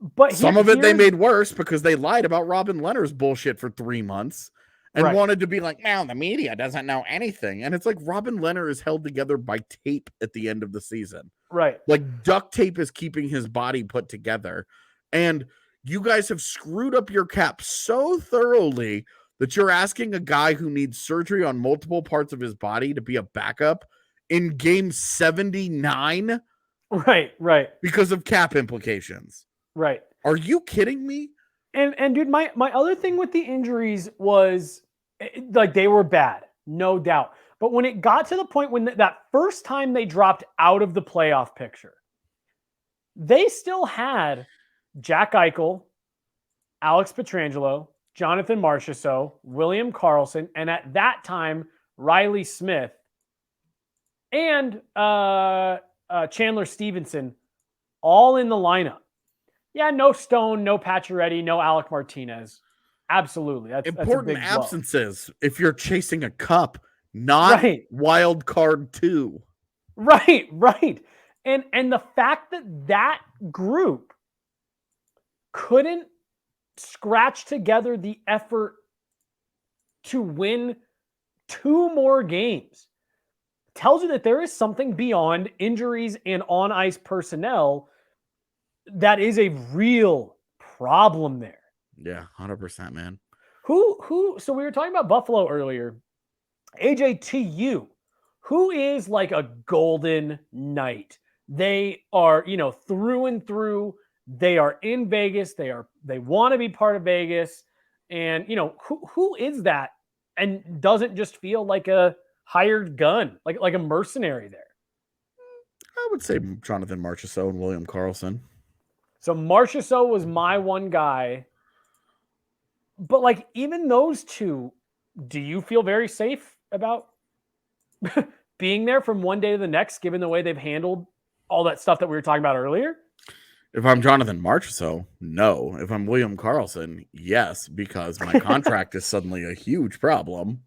But some of it they made worse because they lied about Robin Lehner's bullshit for 3 months and wanted to be like, now the media doesn't know anything. And it's like Robin Lehner is held together by tape at the end of the season. Right. Like duct tape is keeping his body put together. And you guys have screwed up your cap so thoroughly that you're asking a guy who needs surgery on multiple parts of his body to be a backup in game 79? Right. Because of cap implications. Right. Are you kidding me? And dude, my other thing with the injuries was like they were bad, no doubt. But when it got to the point when that first time they dropped out of the playoff picture, they still had Jack Eichel, Alex Pietrangelo, Jonathan Marchessault, William Karlsson, and at that time, Riley Smith and Chandler Stevenson all in the lineup. Yeah, no Stone, no Pacioretty, no Alec Martinez. Absolutely. That's important that's a big absences if you're chasing a cup, not wild card 2. Right. And the fact that group couldn't scratch together the effort to win 2 more games tells you that there is something beyond injuries and on-ice personnel that is a real problem there. Yeah, 100%, man. So we were talking about Buffalo earlier. AJ, to you, who is like a golden knight? They are, through and through. They are in Vegas. They want to be part of Vegas. And, who is that and doesn't just feel like a hired gun, like a mercenary there? I would say Jonathan Marchessault and William Karlsson. So Marchessault was my one guy. But like even those two, do you feel very safe about being there from one day to the next, given the way they've handled all that stuff that we were talking about earlier? If I'm Jonathan Marchessault, no. If I'm William Karlsson, yes, because my contract is suddenly a huge problem.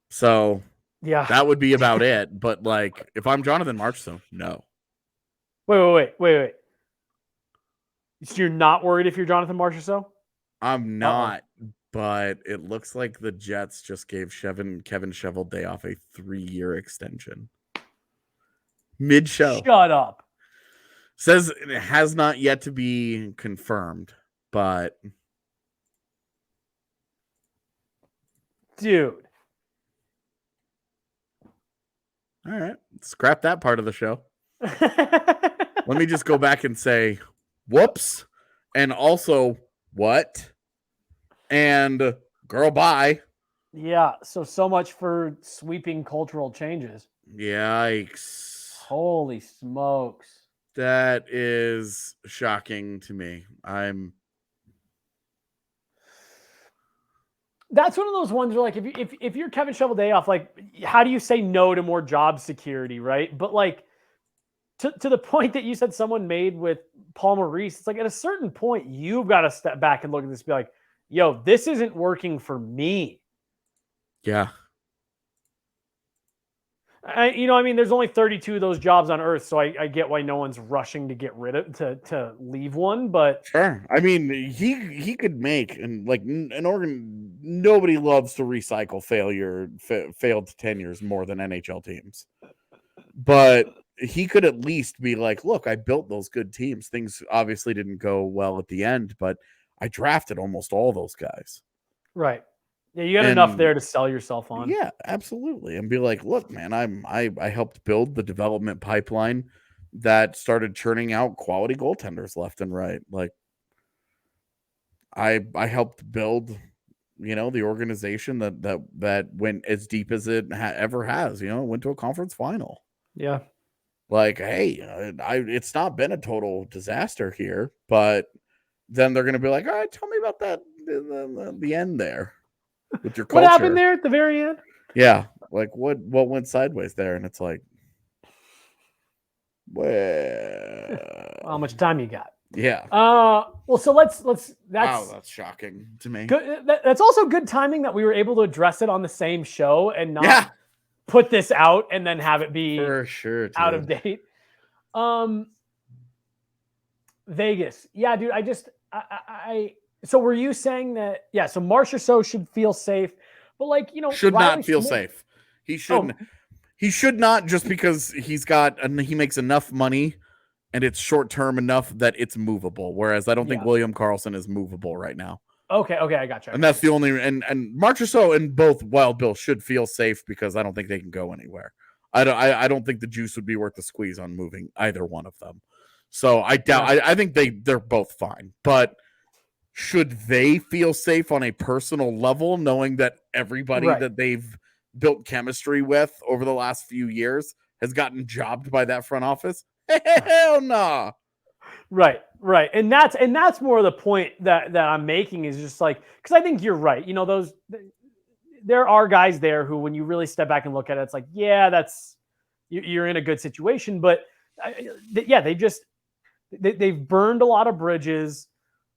So yeah, that would be about it. But like, if I'm Jonathan Marchessault, no. Wait. So you're not worried if you're Jonathan Marchessault? I'm not, but it looks like the Jets just gave Kevin Cheveldayoff a 3-year extension. Mid-show. Shut up. Says it has not yet to be confirmed, but... Dude. All right. Scrap that part of the show. Let me just go back and say, whoops. And also, what? And girl, bye. Yeah, so much for sweeping cultural changes. Yikes. Holy smokes. That is shocking to me. That's one of those ones where, like, if you're Kevin Cheveldayoff, like, how do you say no to more job security, right? But, like, to the point that you said someone made with Paul Maurice, it's like at a certain point, you've got to step back and look at this and be like, yo, this isn't working for me. Yeah. There's only 32 of those jobs on Earth, so I get why no one's rushing to get rid of to leave one. But sure, I mean, he could make and like an organ. Nobody loves to recycle failed tenures more than NHL teams, but he could at least be like, look, I built those good teams. Things obviously didn't go well at the end, but I drafted almost all those guys. Right. Yeah, you got enough there to sell yourself on. Yeah, absolutely. And be like, look, man, I helped build the development pipeline that started churning out quality goaltenders left and right. Like I helped build, the organization that went as deep as it ever has, went to a conference final. Yeah. Like, hey, it's not been a total disaster here, but then they're going to be like, all right, tell me about that, the end there. With your culture. What happened there at the very end? Yeah, like what went sideways there? And it's like, well, how much time you got? Yeah. Well, so let's. That's shocking to me. Good. That's also good timing that we were able to address it on the same show and not put this out and then have it be for sure out of date. Vegas, yeah, dude. So were you saying that? Yeah. So Marchessault should feel safe, but should Riley not feel safe. He shouldn't. He should not, just because he makes enough money and it's short term enough that it's movable. Whereas I don't think William Karlsson is movable right now. Okay, I got you. And that's the only and Marchessault and both Wild Bill should feel safe because I don't think they can go anywhere. I don't think the juice would be worth the squeeze on moving either one of them. So I doubt. I think they're both fine. But should they feel safe on a personal level, knowing that everybody that they've built chemistry with over the last few years has gotten jobbed by that front office? Hell no. Right. And that's more the point that I'm making is just like, because I think you're right. You know, there are guys there who, when you really step back and look at it, it's like, yeah, you're in a good situation. But they've burned a lot of bridges.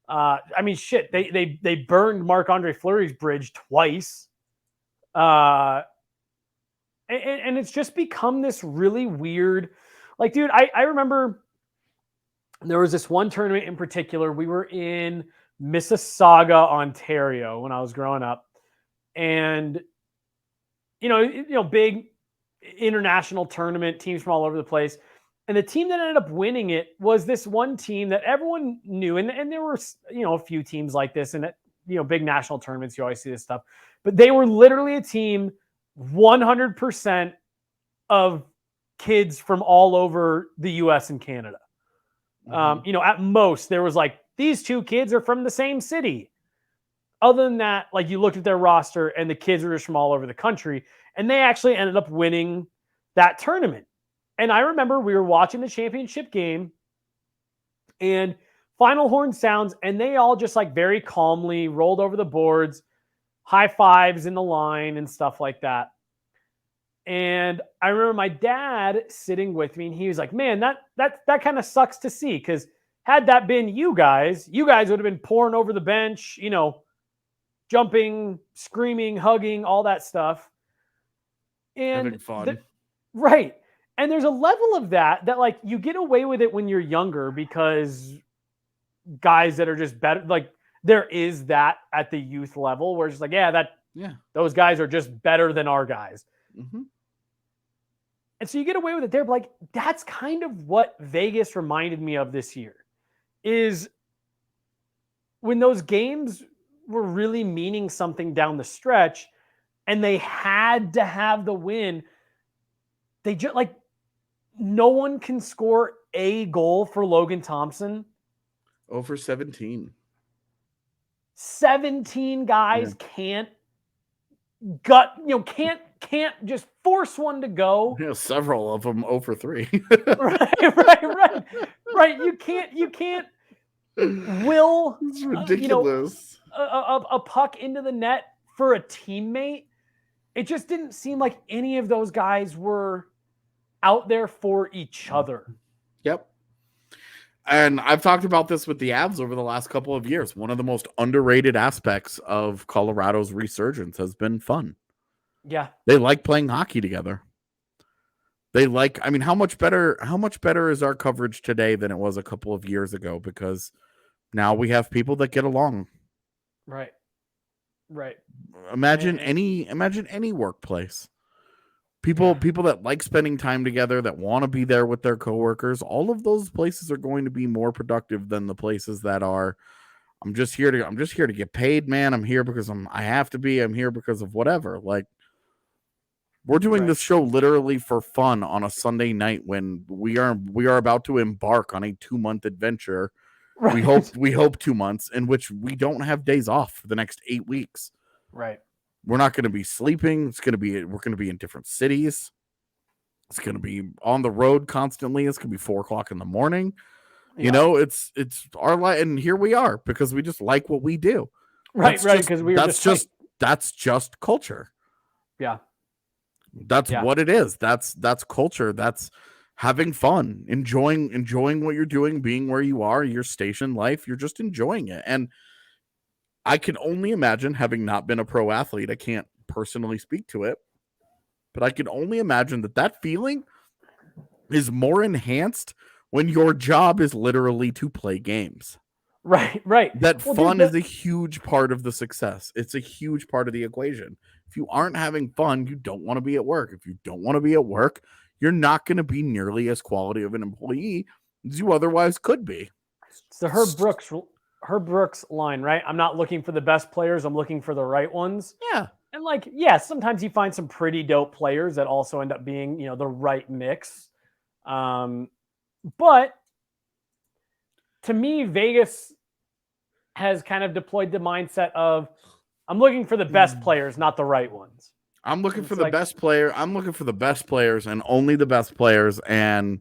I mean, shit, they burned Marc-Andre Fleury's bridge twice. And it's just become this really weird, like, dude, I remember there was this one tournament in particular. We were in Mississauga, Ontario when I was growing up. And, you know, big international tournament, teams from all over the place. And the team that ended up winning it was this one team that everyone knew. And there were, you know, a few teams like this, and, you know, big national tournaments, you always see this stuff. But they were literally a team 100% of kids from all over the US and Canada. You know, at most there was like, these two kids are from the same city. Other than that, like, you looked at their roster and the kids were just from all over the country, and they actually ended up winning that tournament. And I remember we were watching the championship game, and final horn sounds, and they all just like very calmly rolled over the boards, high fives in the line and stuff like that. And I remember my dad sitting with me, and he was like, man, that kind of sucks to see, because had that been you guys would have been pouring over the bench, you know, jumping, screaming, hugging, all that stuff. And having fun. Right. And there's a level of that like you get away with it when you're younger, because guys that are just better, like, there is that at the youth level where it's just like, those guys are just better than our guys. Mm-hmm. And so you get away with it there, but like, that's kind of what Vegas reminded me of this year, is when those games were really meaning something down the stretch and they had to have the win. They just, like, no one can score a goal for Logan Thompson. Over 17. 17 guys can't just force one to go. Yeah, several of them over 3. Right. You can't will. It's ridiculous. A puck into the net for a teammate. It just didn't seem like any of those guys were out there for each other. Yep. And I've talked about this with the Avs over the last couple of years. One of the most underrated aspects of Colorado's resurgence has been fun. Yeah. They like playing hockey together. How much better is our coverage today than it was a couple of years ago? Because now we have people that get along. Right. Imagine any workplace. People that like spending time together, that want to be there with their coworkers, all of those places are going to be more productive than the places that are, I'm just here to get paid, man. I'm here because I have to be. I'm here because of whatever. Like, we're doing this show literally for fun on a Sunday night when we are about to embark on a 2-month adventure. Right. We hope 2 months in which we don't have days off for the next 8 weeks. Right. We're not going to be sleeping. We're going to be in different cities. It's going to be on the road constantly. It's going to be 4:00 in the morning. Yeah. You know, it's our life, and here we are because we just like what we do. Right. Because that's just culture. Yeah. That's what it is. That's culture. That's having fun, enjoying what you're doing, being where you are, your station life. You're just enjoying it. And I can only imagine, having not been a pro athlete, I can't personally speak to it, but I can only imagine that feeling is more enhanced when your job is literally to play games. Right. That fun is a huge part of the success. It's a huge part of the equation. If you aren't having fun, you don't want to be at work. If you don't want to be at work, you're not going to be nearly as quality of an employee as you otherwise could be. It's the Herb Herb Brooks line, right? I'm not looking for the best players. I'm looking for the right ones. Yeah. And like, yeah, sometimes you find some pretty dope players that also end up being, the right mix. But to me, Vegas has kind of deployed the mindset of I'm looking for the best players, not the right ones. I'm looking for the best player. I'm looking for the best players and only the best players. And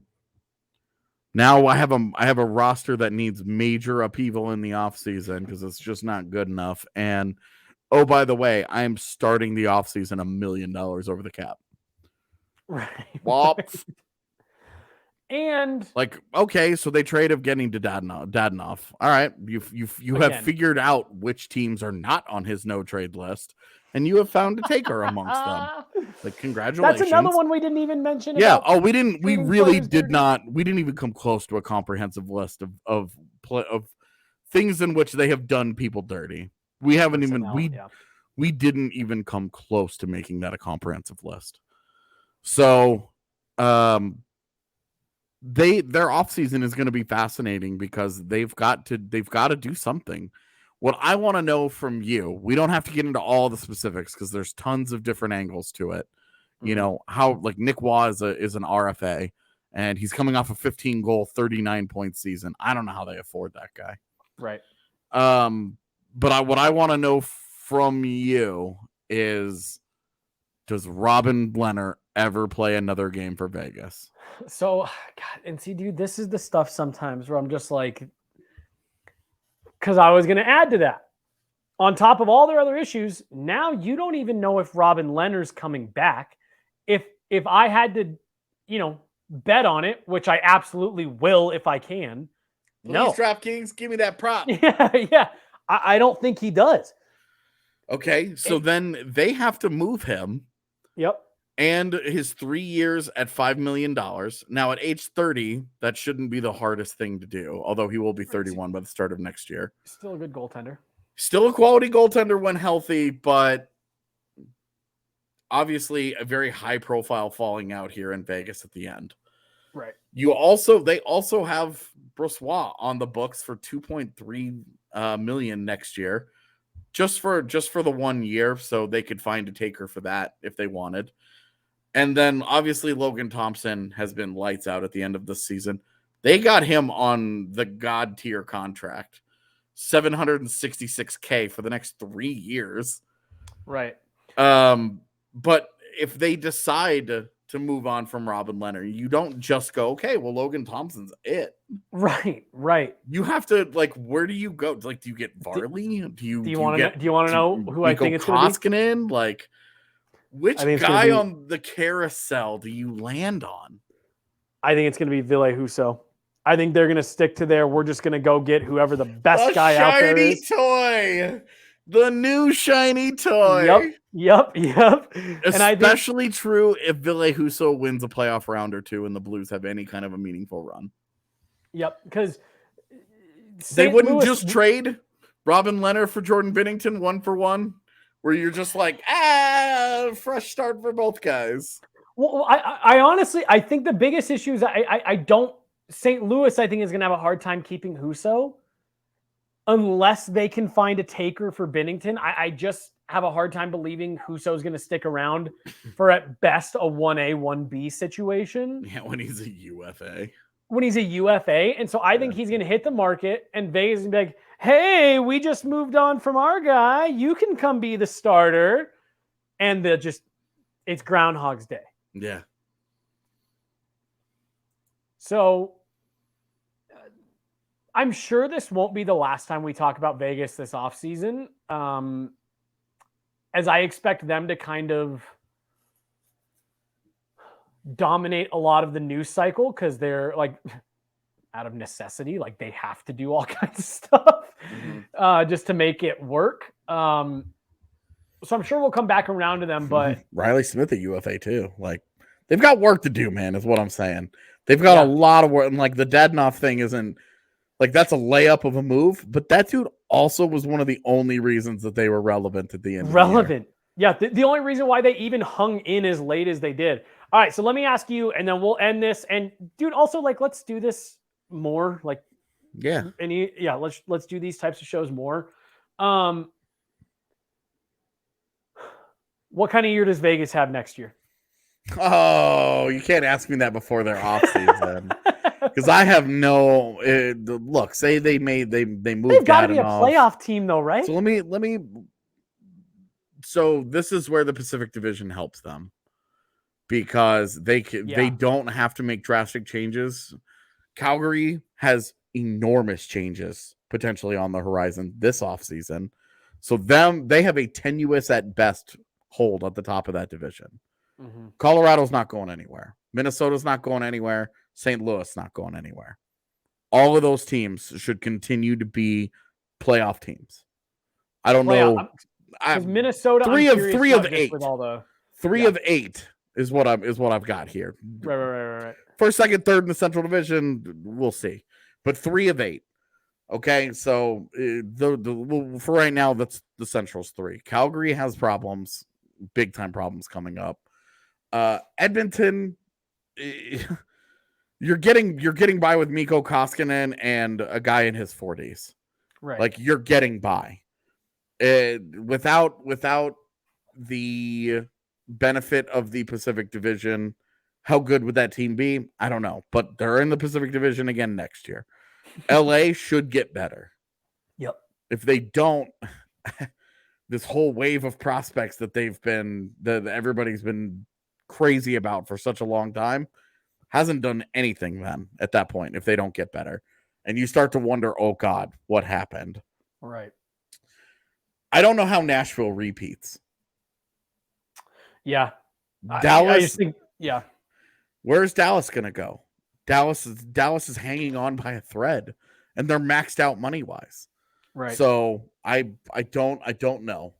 now I have a roster that needs major upheaval in the offseason because it's just not good enough. And oh, by the way, I'm starting the offseason $1 million over the cap. Right. Wops. And like, okay, so they trade of getting to Dadonov. All right, you have figured out which teams are not on his no trade list, and you have found a taker amongst them. Like, congratulations. That's another one we didn't even mention. Yeah. Oh, we didn't. We really did not. We didn't even come close to a comprehensive list of things in which they have done people dirty. We haven't even. We didn't even come close to making that a comprehensive list. So, their offseason is going to be fascinating because they've got to do something. What I want to know from you, we don't have to get into all the specifics because there's tons of different angles to it. You know, how like Nick Waugh is an RFA and he's coming off a 15-goal, 39-point season. I don't know how they afford that guy. Right. But what I want to know from you is, does Robin Lehner ever play another game for Vegas? So, God, and see, dude, this is the stuff sometimes where I'm just like, because I was going to add to that. On top of all their other issues, now you don't even know if Robin Lehner's coming back. If I had to, bet on it, which I absolutely will if I can. Please, no. DraftKings, give me that prop. Yeah. I don't think he does. Okay, so then they have to move him. Yep. And his 3 years at $5 million. Now, at age 30, that shouldn't be the hardest thing to do, although he will be 31 by the start of next year. Still a good goaltender. Still a quality goaltender when healthy, but obviously a very high-profile falling out here in Vegas at the end. Right. They also have Brossoit on the books for $2.3 million next year, just for the 1 year, so they could find a taker for that if they wanted. And then obviously Logan Thompson has been lights out at the end of the season. They got him on the God tier contract, $766K for the next 3 years. Right. But if they decide to move on from Robin Lehner, you don't just go, okay, well, Logan Thompson's it. Right. You have to, like, where do you go? Like, do you get Varley? Do you want to know who I think it's going to be? Like, which guy on the carousel do you land on? I think it's going to be Ville Husso. I think they're going to stick to we're just going to go get whoever the best guy out there is. Toy. The new shiny toy. Yep. Especially true if Ville Husso wins a playoff round or two and the Blues have any kind of a meaningful run. Yep, because they wouldn't just trade Robin Lehner for Jordan Binnington 1-for-1, where you're just like, fresh start for both guys. Well, I honestly, I think the biggest issue is St. Louis, I think, is going to have a hard time keeping Husso unless they can find a taker for Binnington. I just have a hard time believing Husso is going to stick around for at best a 1A, 1B situation. Yeah, when he's a UFA. And so I think he's going to hit the market and Vegas is going to be like, hey, we just moved on from our guy. You can come be the starter. And it's Groundhog's Day. Yeah. So I'm sure this won't be the last time we talk about Vegas this offseason, as I expect them to kind of dominate a lot of the news cycle because they're like out of necessity, like they have to do all kinds of stuff just to make it work. So I'm sure we'll come back around to them, but Riley Smith at UFA too. Like they've got work to do, man, is what I'm saying. They've got a lot of work, and like the Dadonov thing isn't like that's a layup of a move, but that dude also was one of the only reasons that they were relevant at the end. Relevant. Yeah. The only reason why they even hung in as late as they did. All right. So let me ask you, and then we'll end this. And dude, also like, let's do this more. Like Yeah. Let's do these types of shows more. What kind of year does Vegas have next year? Oh, you can't ask me that before their off season. Because I have no look. Say they moved. They've got to be a playoff team, though, right? So let me. So this is where the Pacific Division helps them, because they don't have to make drastic changes. Calgary has enormous changes potentially on the horizon this offseason. So they have a tenuous at best hold at the top of that division. Mm-hmm. Colorado's not going anywhere. Minnesota's not going anywhere. St. Louis not going anywhere. All of those teams should continue to be playoff teams. I don't know. Minnesota, three of 8. With all the, three of 8 is what I've got here. Right. First, second, third in the Central Division, we'll see. But 3 of 8. Okay, so for right now, that's the Central's 3. Calgary has problems, big time problems coming up. Edmonton, you're getting by with Mikko Koskinen and a guy in his 40s. Right. Like, you're getting by. Without the benefit of the Pacific Division, how good would that team be? I don't know, but they're in the Pacific Division again next year. LA should get better. Yep. If they don't, this whole wave of prospects that everybody's been crazy about for such a long time hasn't done anything then at that point if they don't get better. And you start to wonder, oh God, what happened? Right. I don't know how Nashville repeats. Yeah. Dallas. I just think, yeah. Where's Dallas going to go? Dallas is hanging on by a thread, and they're maxed out money-wise. Right. So I don't know.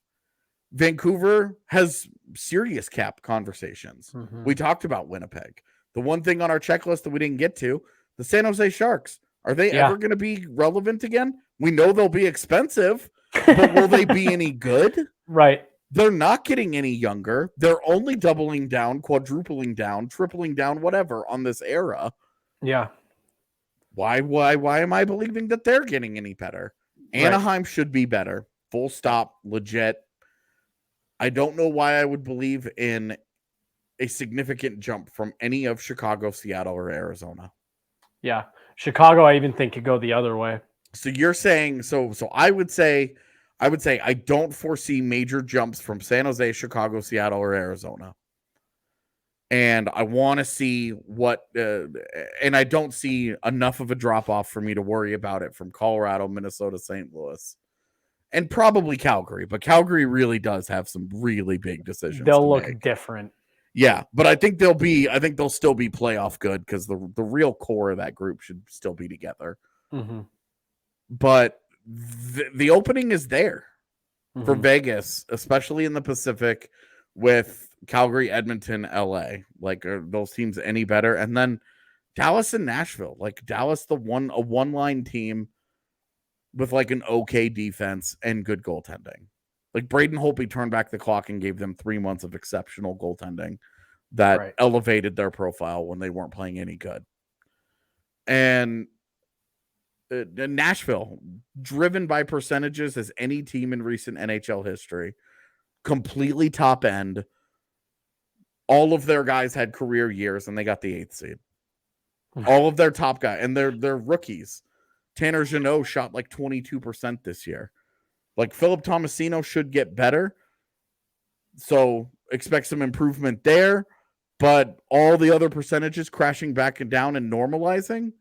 Vancouver has serious cap conversations. Mm-hmm. We talked about Winnipeg. The one thing on our checklist that we didn't get to, the San Jose Sharks. Are they ever going to be relevant again? We know they'll be expensive, but will they be any good? Right. They're not getting any younger. They're only doubling down, quadrupling down, tripling down, whatever on this era. Yeah. Why am I believing that they're getting any better? Right. Anaheim should be better. Full stop. Legit. I don't know why I would believe in a significant jump from any of Chicago, Seattle, or Arizona. Yeah. Chicago, I even think could go the other way. So you're saying, so I would say I don't foresee major jumps from San Jose, Chicago, Seattle, or Arizona. And I want to see and I don't see enough of a drop off for me to worry about it from Colorado, Minnesota, St. Louis, and probably Calgary. But Calgary really does have some really big decisions. They'll look different. Yeah, but I think they'll still be playoff good because the real core of that group should still be together. Mm-hmm. But the opening is there for Mm-hmm. Vegas, especially in the Pacific with Calgary, Edmonton, LA. Like, are those teams any better? And then Dallas and Nashville. Like, Dallas, a one-line team with like an okay defense and good goaltending. Like, Braden Holtby turned back the clock and gave them 3 months of exceptional goaltending that elevated their profile when they weren't playing any good. And Nashville, driven by percentages as any team in recent NHL history, completely top end. All of their guys had career years, and they got the 8th seed. All of their top guys, and they're rookies. Tanner Jeannot shot like 22% this year. Like, Philip Tomasino should get better, so expect some improvement there. But all the other percentages crashing back and down and normalizing.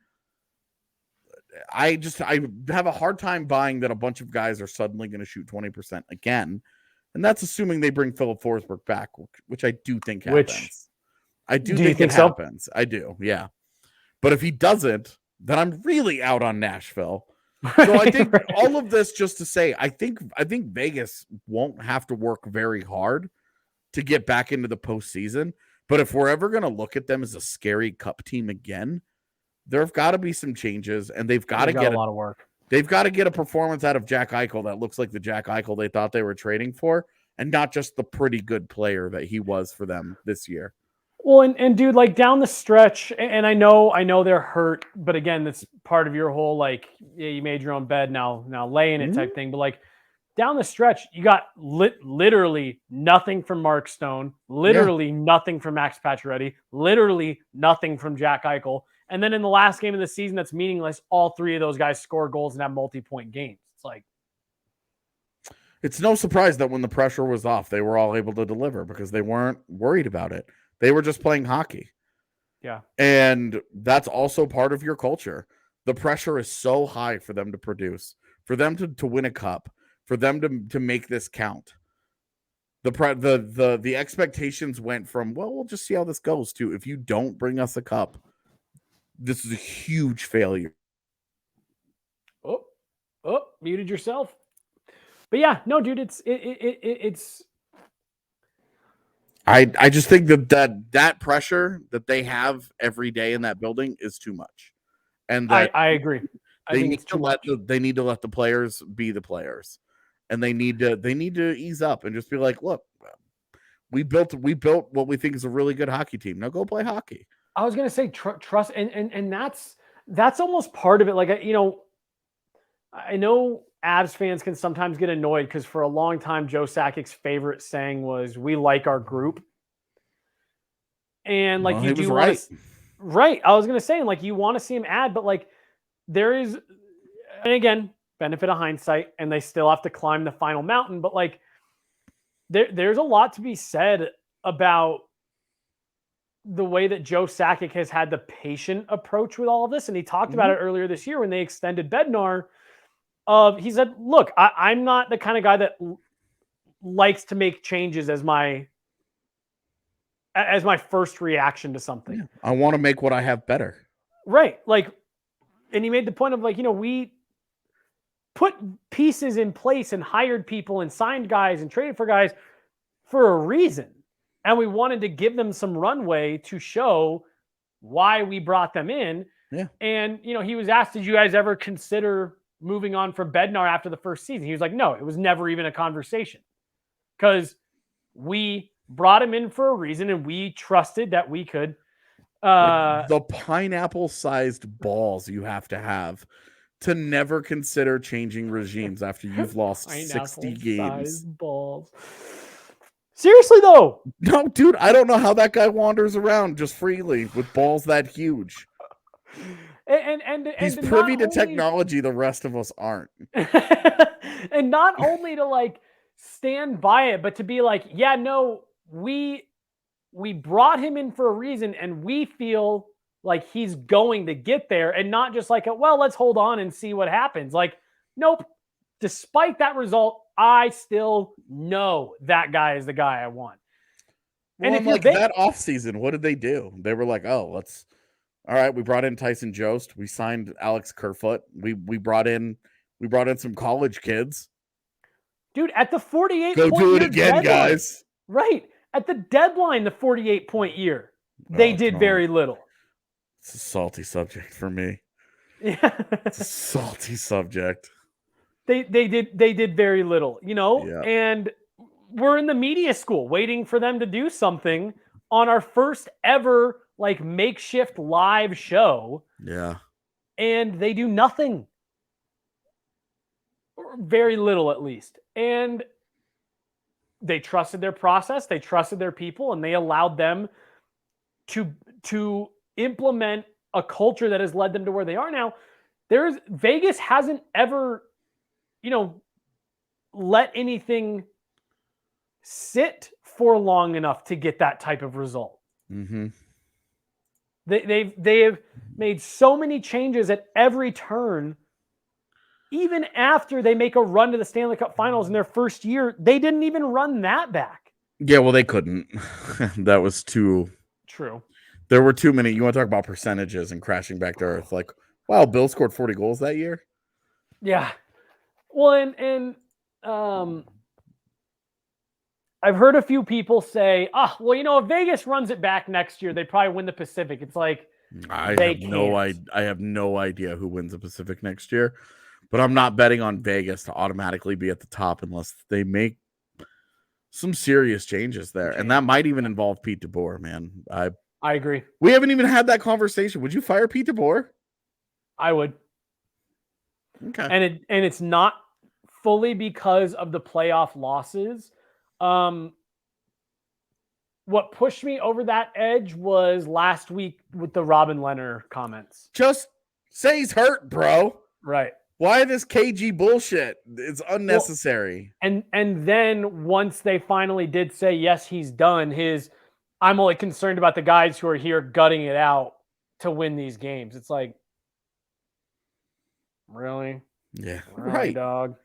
I have a hard time buying that a bunch of guys are suddenly going to shoot 20% again. And that's assuming they bring Philip Forsberg back, which I do think happens. I do think it happens. I do, yeah. But if he doesn't, then I'm really out on Nashville. So I think all of this just to say, I think Vegas won't have to work very hard to get back into the postseason. But if we're ever going to look at them as a scary cup team again, there have got to be some changes, and they've got to get a lot of work. They've got to get a performance out of Jack Eichel that looks like the Jack Eichel they thought they were trading for, and not just the pretty good player that he was for them this year. Well, and dude, like down the stretch, and I know they're hurt, but again, that's part of your whole like, yeah, you made your own bed, now lay in it type thing. But like down the stretch, you got literally nothing from Mark Stone, literally nothing from Max Pacioretty, literally nothing from Jack Eichel. And then in the last game of the season that's meaningless, all three of those guys score goals and have multi-point games. It's like, it's no surprise that when the pressure was off, they were all able to deliver because they weren't worried about it. They were just playing hockey. Yeah. And that's also part of your culture. The pressure is so high for them to produce, for them to win a cup, for them to make this count. The expectations went from, well, we'll just see how this goes, to if you don't bring us a cup, this is a huge failure. Oh, muted yourself. But yeah, no, dude, it's I just think that pressure that they have every day in that building is too much. And that I agree. They need to let the players be the players. And they need to ease up and just be like, look, we built what we think is a really good hockey team. Now go play hockey. I was gonna say trust, and that's almost part of it. Like, you know, I know Avs fans can sometimes get annoyed because for a long time Joe Sakic's favorite saying was, "We like our group," and like you do right. Right. I was gonna say, like, you want to see him add, but like there is, and again, benefit of hindsight, and they still have to climb the final mountain. But like, there's a lot to be said about the way that Joe Sakic has had the patient approach with all of this. And he talked about it earlier this year when they extended Bednar. He said, look, I'm not the kind of guy that likes to make changes as my first reaction to something. Yeah. I want to make what I have better. Right. Like, and he made the point of like, you know, we put pieces in place and hired people and signed guys and traded for guys for a reason. And we wanted to give them some runway to show why we brought them in. Yeah. And, you know, he was asked, did you guys ever consider moving on from Bednar after the first season? He was like, no, it was never even a conversation because we brought him in for a reason and we trusted that we could. Like the pineapple-sized balls you have to never consider changing regimes after you've lost 60 games. Balls. Seriously, though. No, dude, I don't know how that guy wanders around just freely with balls that huge. And he's privy to technology the rest of us aren't. And not only to like stand by it, but to be like, yeah, no, we brought him in for a reason and we feel like he's going to get there, and not just like, well, let's hold on and see what happens. Like, nope. Despite that result, I still know that guy is the guy I want. Well, and if like that offseason, what did they do? They were like, oh, all right, we brought in Tyson Jost. We signed Alex Kerfoot. We brought in some college kids. Dude, at the 48 go do it again, deadline, guys. Right. At the deadline, the 48-point year, they did very little. It's a salty subject for me. Yeah. It's a salty subject. They did very little, you know, and we're in the media school waiting for them to do something on our first ever like makeshift live show. Yeah. And they do nothing. Or very little, at least. And they trusted their process, they trusted their people, and they allowed them to implement a culture that has led them to where they are now. Vegas hasn't ever, you know, let anything sit for long enough to get that type of result. Mm-hmm. They have made so many changes at every turn. Even after they make a run to the Stanley Cup Finals in their first year, they didn't even run that back. Yeah, well, they couldn't. That was too true. There were too many. You want to talk about percentages and crashing back to earth? Like, wow, Bill scored 40 goals that year. Yeah. Well, and I've heard a few people say, well, you know, if Vegas runs it back next year, they probably win the Pacific. It's like, I have no idea who wins the Pacific next year, but I'm not betting on Vegas to automatically be at the top unless they make some serious changes there. And that might even involve Pete DeBoer, man. I agree. We haven't even had that conversation. Would you fire Pete DeBoer? I would. Okay. And it's not fully because of the playoff losses. What pushed me over that edge was last week with the Robin Leonard comments. Just say he's hurt, bro. Right. Why this KG bullshit? It's unnecessary. Well, and then once they finally did say, yes, he's done, I'm only concerned about the guys who are here gutting it out to win these games. It's like, really? Yeah. Really, right. Dog.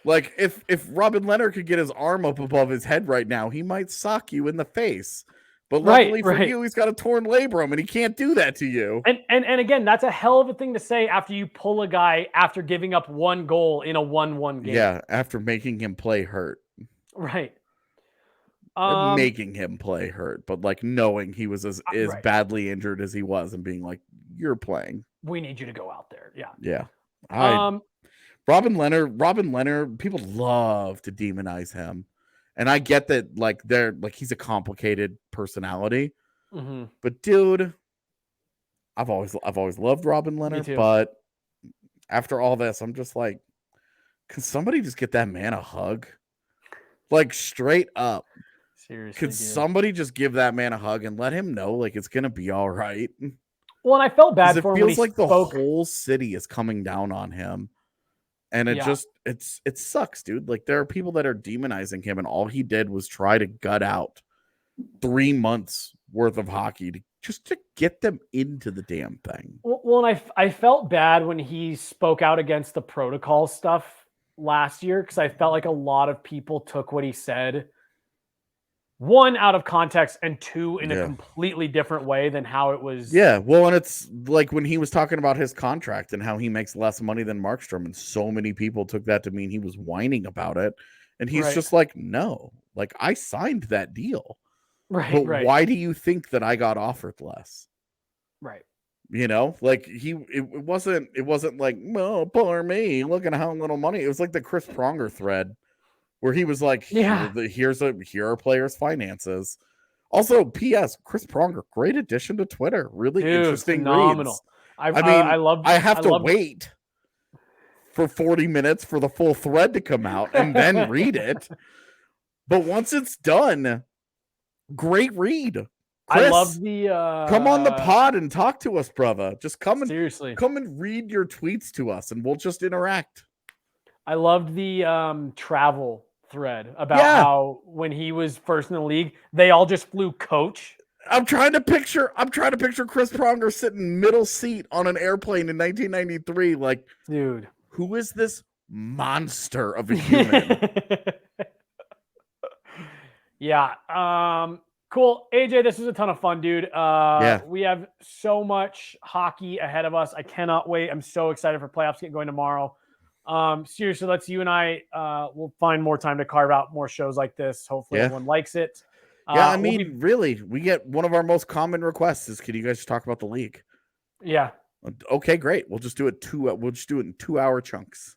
Like, if Robin Leonard could get his arm up above his head right now, he might sock you in the face. But luckily for you, he's got a torn labrum, and he can't do that to you. And again, that's a hell of a thing to say after you pull a guy after giving up 1 goal in a 1-1 game. Yeah, after making him play hurt. Right. Making him play hurt, but like knowing he was as badly injured as he was and being like, you're playing. We need you to go out there. Yeah. Yeah. Robin Leonard, people love to demonize him. And I get that, like, he's a complicated personality. Mm-hmm. But dude, I've always loved Robin Leonard. But after all this, I'm just like, can somebody just get that man a hug? Like, straight up. Seriously, could somebody just give that man a hug and let him know, like, it's gonna be all right? Well, and I felt bad for him. It feels like the whole city is coming down on him. And it sucks, dude. Like, there are people that are demonizing him, and all he did was try to gut out 3 months worth of hockey to get them into the damn thing. Well, and I felt bad when he spoke out against the protocol stuff last year, because I felt like a lot of people took what he said, 1, out of context, and 2, in a completely different way than how it was. Yeah, well, and it's like when he was talking about his contract and how he makes less money than Markstrom, and so many people took that to mean he was whining about it. And he's just like, no, like, I signed that deal. But why do you think that I got offered less? Right. You know, like, it wasn't like, well, poor me, look at how little money. It was like the Chris Pronger thread, where he was like, here are players' finances. Also, P.S. Chris Pronger, great addition to Twitter. Really interesting phenomenal. Reads. I have to wait for 40 minutes for the full thread to come out and then read it. But once it's done, great read. Chris, I love the come on the pod and talk to us, brother. Just come and read your tweets to us, and we'll just interact. I loved the travel thread about how when he was first in the league, they all just flew coach. I'm trying to picture Chris Pronger sitting middle seat on an airplane in 1993. Like, dude, who is this monster of a human? Cool. AJ, this was a ton of fun, dude. We have so much hockey ahead of us. I cannot wait. I'm so excited for playoffs getting going tomorrow. Seriously, you and I will find more time to carve out more shows like this. Hopefully everyone likes it. Really, we get one of our most common requests is, can you guys talk about the league? Yeah. Okay, great. We'll just do it in 2-hour chunks.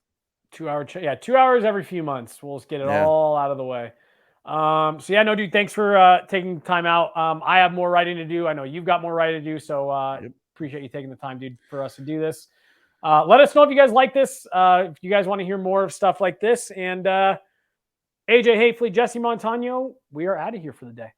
2 hours every few months. We'll just get it all out of the way. Dude, thanks for taking time out. I have more writing to do. I know you've got more writing to do, so appreciate you taking the time, dude, for us to do this. Let us know if you guys like this, if you guys want to hear more of stuff like this. And AJ Haefele, Jesse Montano, we are out of here for the day.